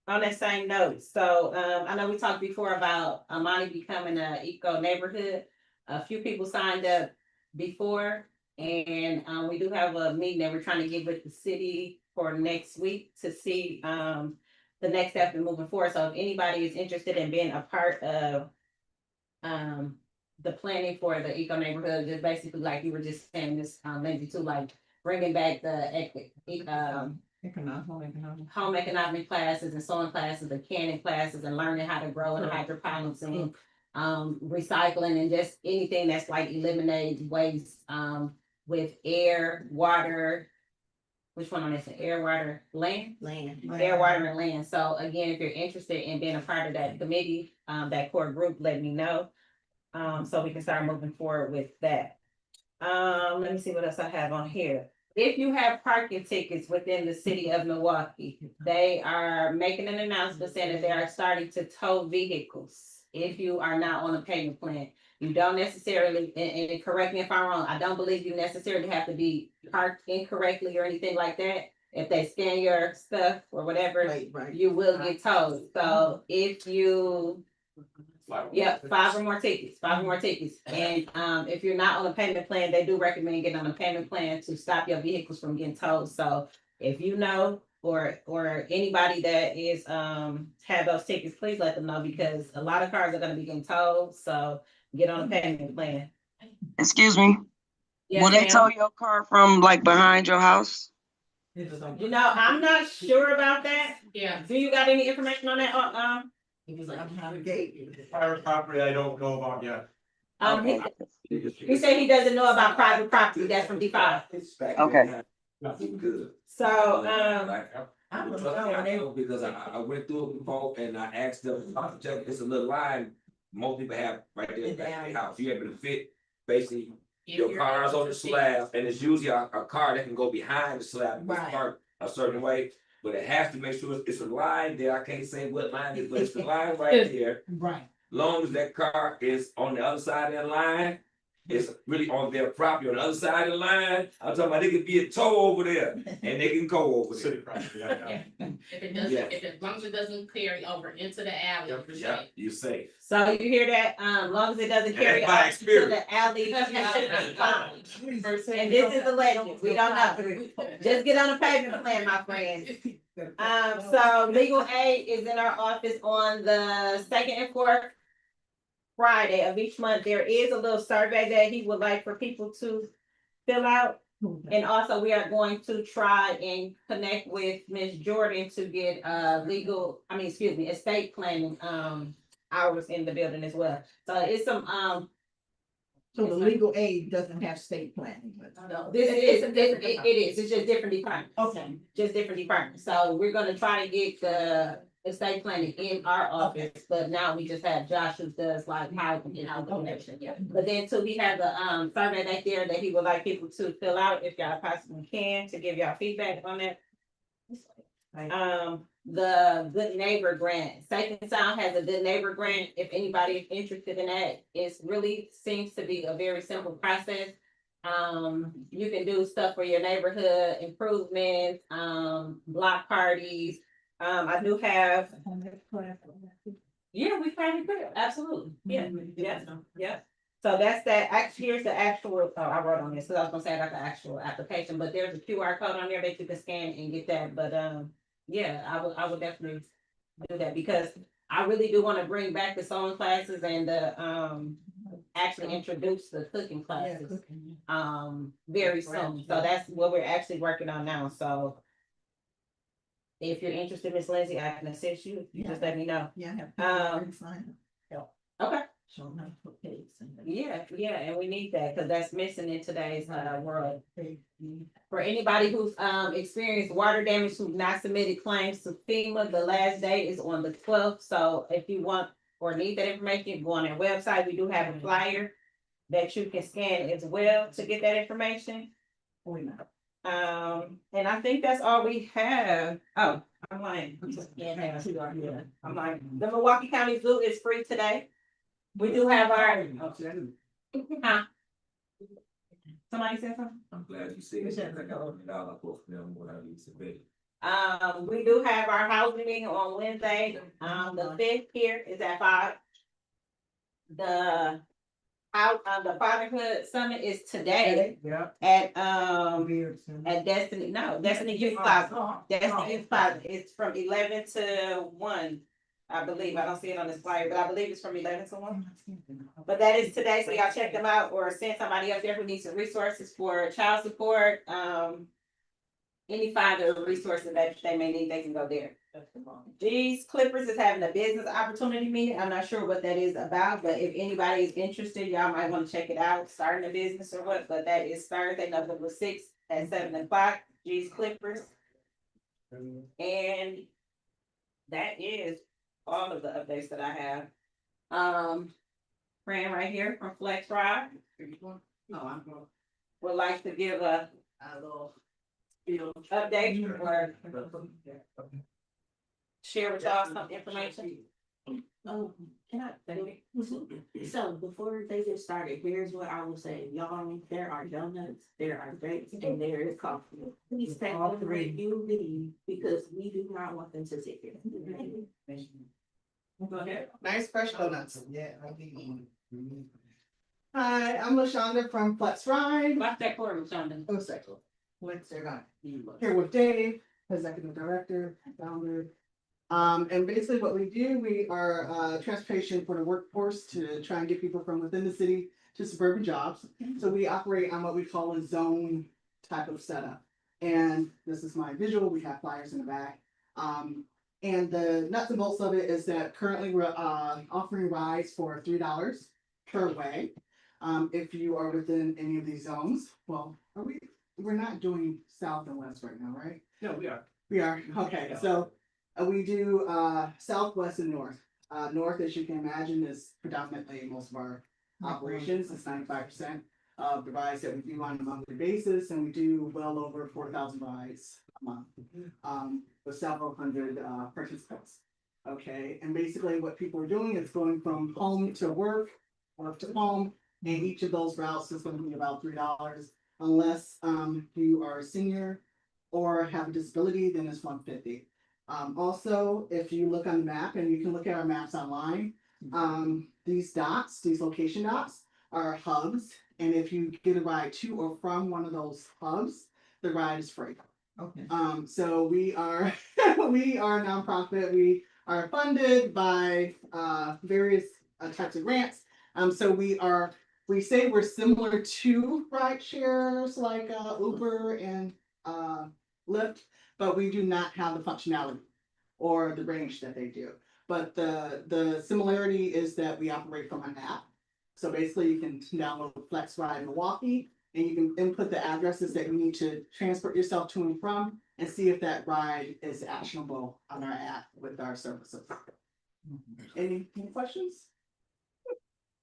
On that same note, so I know we talked before about Amani becoming an eco neighborhood. A few people signed up before, and we do have a meeting that we're trying to get with the city for next week to see the next step in moving forward. So if anybody is interested in being a part of the planning for the eco neighborhood, just basically like you were just saying this maybe to like bringing back the home economic classes and sewing classes and canning classes and learning how to grow in hydroponics and recycling and just anything that's like eliminating waste with air, water, which one on this, air, water, land? Land. Air, water, and land. So again, if you're interested in being a part of that committee, that core group, let me know. So we can start moving forward with that. Let me see what else I have on here. If you have parking tickets within the city of Milwaukee, they are making an announcement saying that they are starting to tow vehicles. If you are not on a payment plan, you don't necessarily, and correct me if I'm wrong, I don't believe you necessarily have to be parked incorrectly or anything like that. If they scan your stuff or whatever, Right. you will get towed. So if you, yep, 5 or more tickets. And if you're not on a payment plan, they do recommend getting on a payment plan to stop your vehicles from getting towed. So if you know, or anybody that is have those tickets, please let them know, because a lot of cars are gonna be getting towed. So get on a payment plan. Excuse me, Yes, will they ma'am. tow your car from like behind your house? You know, I'm not sure about that. Yeah. Do you got any information on that? Private property, I don't know about yet. He said he doesn't know about private property. That's from D5. Okay. So, I don't know, because I went through it before and I asked them, it's a little line most people have right there in their house. You able to fit basically your car's on the slab, and it's usually a car that can go behind the slab, it's parked a certain way. But it has to make sure it's a line there. I can't say what line it is, but it's the line right there. Right. Long as that car is on the other side of that line, it's really on their property on the other side of the line. I'm talking about, it could be a tow over there and they can go over there. If it doesn't, as long as it doesn't carry over into the alley, you're Yeah, safe. you're safe. so you hear that? As long as it doesn't carry By out to the alley. And this is a legend. We don't know. Just get on a payment plan, my friends. So legal aid is in our office on the 2nd and 4th Friday of each month. There is a little survey that he would like for people to fill out. And also we are going to try and connect with Ms. Jordan to get estate planning hours in the building as well. So it's some So the legal aid doesn't have state planning, but. this is it is. It's just different departments. Okay. Just different departments. So we're gonna try to get the estate planning in our office, but now we just have Josh who does like housing and housing connection. Yeah. But then too, he has a survey back there that he would like people to fill out if y'all possibly can, to give y'all feedback on that. The Good Neighbor Grant. Second Sound has a Good Neighbor Grant. If anybody is interested in that, it really seems to be a very simple process. You can do stuff for your neighborhood improvements, block parties. I do have. Yeah, we probably could, absolutely. Yeah, yeah. So that's that. Actually, here's the actual, I wrote on this, so I was gonna say I got the actual application, but there's a QR code on there that you can scan and get that. But yeah, I would definitely do that, because I really do want to bring back the sewing classes and the actually introduce the cooking classes very soon. So that's what we're actually working on now. So if you're interested, Miss Lindsay, I can assist you. You just let me know. Yeah, I have. Okay. Show them how to put pigs in there. Yeah, and we need that, because that's missing in today's world. For anybody who's experienced water damage who's not submitted claims to FEMA, the last day is on the 12th. So if you want or need that information, go on their website. We do have a flyer that you can scan as well to get that information. And I think that's all we have. Oh, I'm like, I'm like, the Milwaukee County Zoo is free today. We do have our. Huh? Somebody said something? I'm glad you said it. We do have our housing meeting on Wednesday. The 5th here is at 5. The Fatherhood Summit is today. Yeah. At Destiny Youth Plaza. Destiny Youth Plaza. It's from 11 to 1. I believe. I don't see it on this flyer, but I believe it's from 11 to 1. But that is today, so y'all check them out, or send somebody up there who needs some resources for child support. Any father resources that they may need, they can go there. These Clippers is having a business opportunity meeting. I'm not sure what that is about, but if anybody is interested, y'all might want to check it out, starting a business or what. But that is Thursday, November 6th at 7 o'clock. G's Clippers. And that is all of the updates that I have. Fran right here from Flex Ride. Would like to give a little update or share with y'all some information. Oh, can I say it? So before they get started, here's what I will say. Y'all, there are donuts, there are grapes, and there is coffee. Please take all three you leave because we do not want them to sit here. Go ahead. Nice fresh donuts. Yeah, I'll be eating. Hi, I'm LaShonda from Flex Ride. Watch that quarter, LaShonda. Oh, second. Let's say that. Here with Dave, Executive Director, Founder. And basically what we do, we are transportation for the workforce to try and get people from within the city to suburban jobs. So we operate on what we call a zone type of setup. And this is my visual. We have flyers in the back. And the nuts and bolts of it is that currently we're offering rides for $3 per way. If you are within any of these zones, well, we're not doing south and west right now, right? No, we are. We are, okay, so we do southwest and north. North, as you can imagine, is predominantly most of our operations. It's 95% of the rides that we do on a monthly basis, and we do well over 4,000 rides a month with several hundred participants. Okay, and basically what people are doing is going from home to work, work to home, and each of those routes is going to be about $3, unless you are a senior or have a disability, then it's $150. Also, if you look on the map, and you can look at our maps online, these dots, these location dots, are hubs, and if you get a ride to or from one of those hubs, the ride is free. Okay. So we are we are a nonprofit. We are funded by various types of grants. So we say we're similar to ride shares like Uber and Lyft, but we do not have the functionality or the range that they do. But the similarity is that we operate from an app. So basically you can download Flex Ride Milwaukee and you can input the addresses that you need to transport yourself to and from and see if that ride is actionable on our app with our services. Any questions?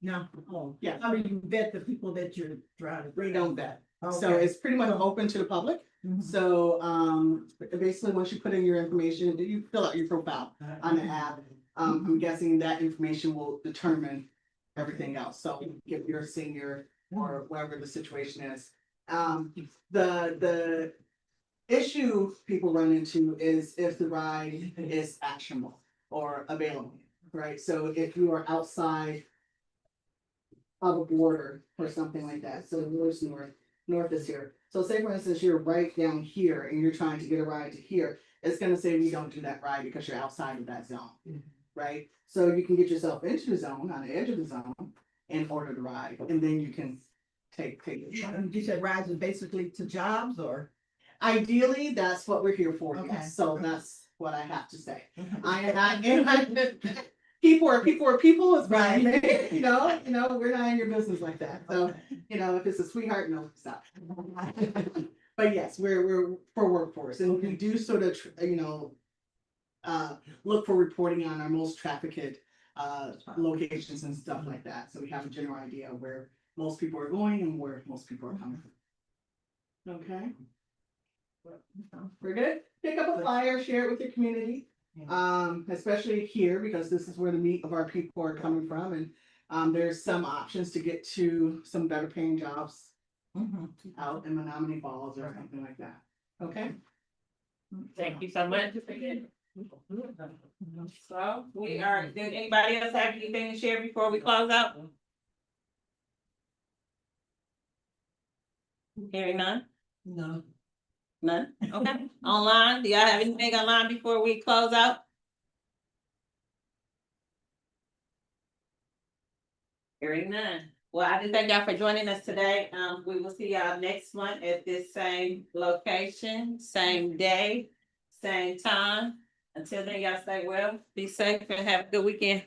No. Oh, Yeah. How do you vet the people that you're driving? We don't vet. So Okay. it's pretty much open to the public. Mhm. So basically once you put in your information, you fill out your profile on the app. I'm guessing that information will determine everything else. So if you're a senior or whatever the situation is. The issue people run into is if the ride is actionable or available, right? So if you are outside of a border or something like that, so where's north is here. So say for instance, you're right down here and you're trying to get a ride to here, it's gonna say we don't do that ride because you're outside of that zone, right? So you can get yourself into the zone, on the edge of the zone, and order the ride, and then you can take it. You said rides are basically to jobs or? Ideally, that's what we're here for, Okay. yes, so that's what I have to say. I people are people, is right, you know, we're not in your business like that, so, if it's a sweetheart, no, stop. But yes, we're for workforce, and we do sort of, look for reporting on our most trafficked locations and stuff like that, so we have a general idea of where most people are going and where most people are coming from. Okay. We're good. Pick up a flyer, share it with your community, especially here because this is where the meat of our people are coming from, and there's some options to get to some better paying jobs out in Menominee Falls or something like that. Okay. Thank you so much. So we are, did anybody else have anything to share before we close out? Hearing none? No. None? Okay. Online, do y'all have anything online before we close out? Hearing none. Well, I just thank y'all for joining us today. We will see y'all next month at this same location, same day, same time. Until then, y'all stay well, be safe, and have a good weekend.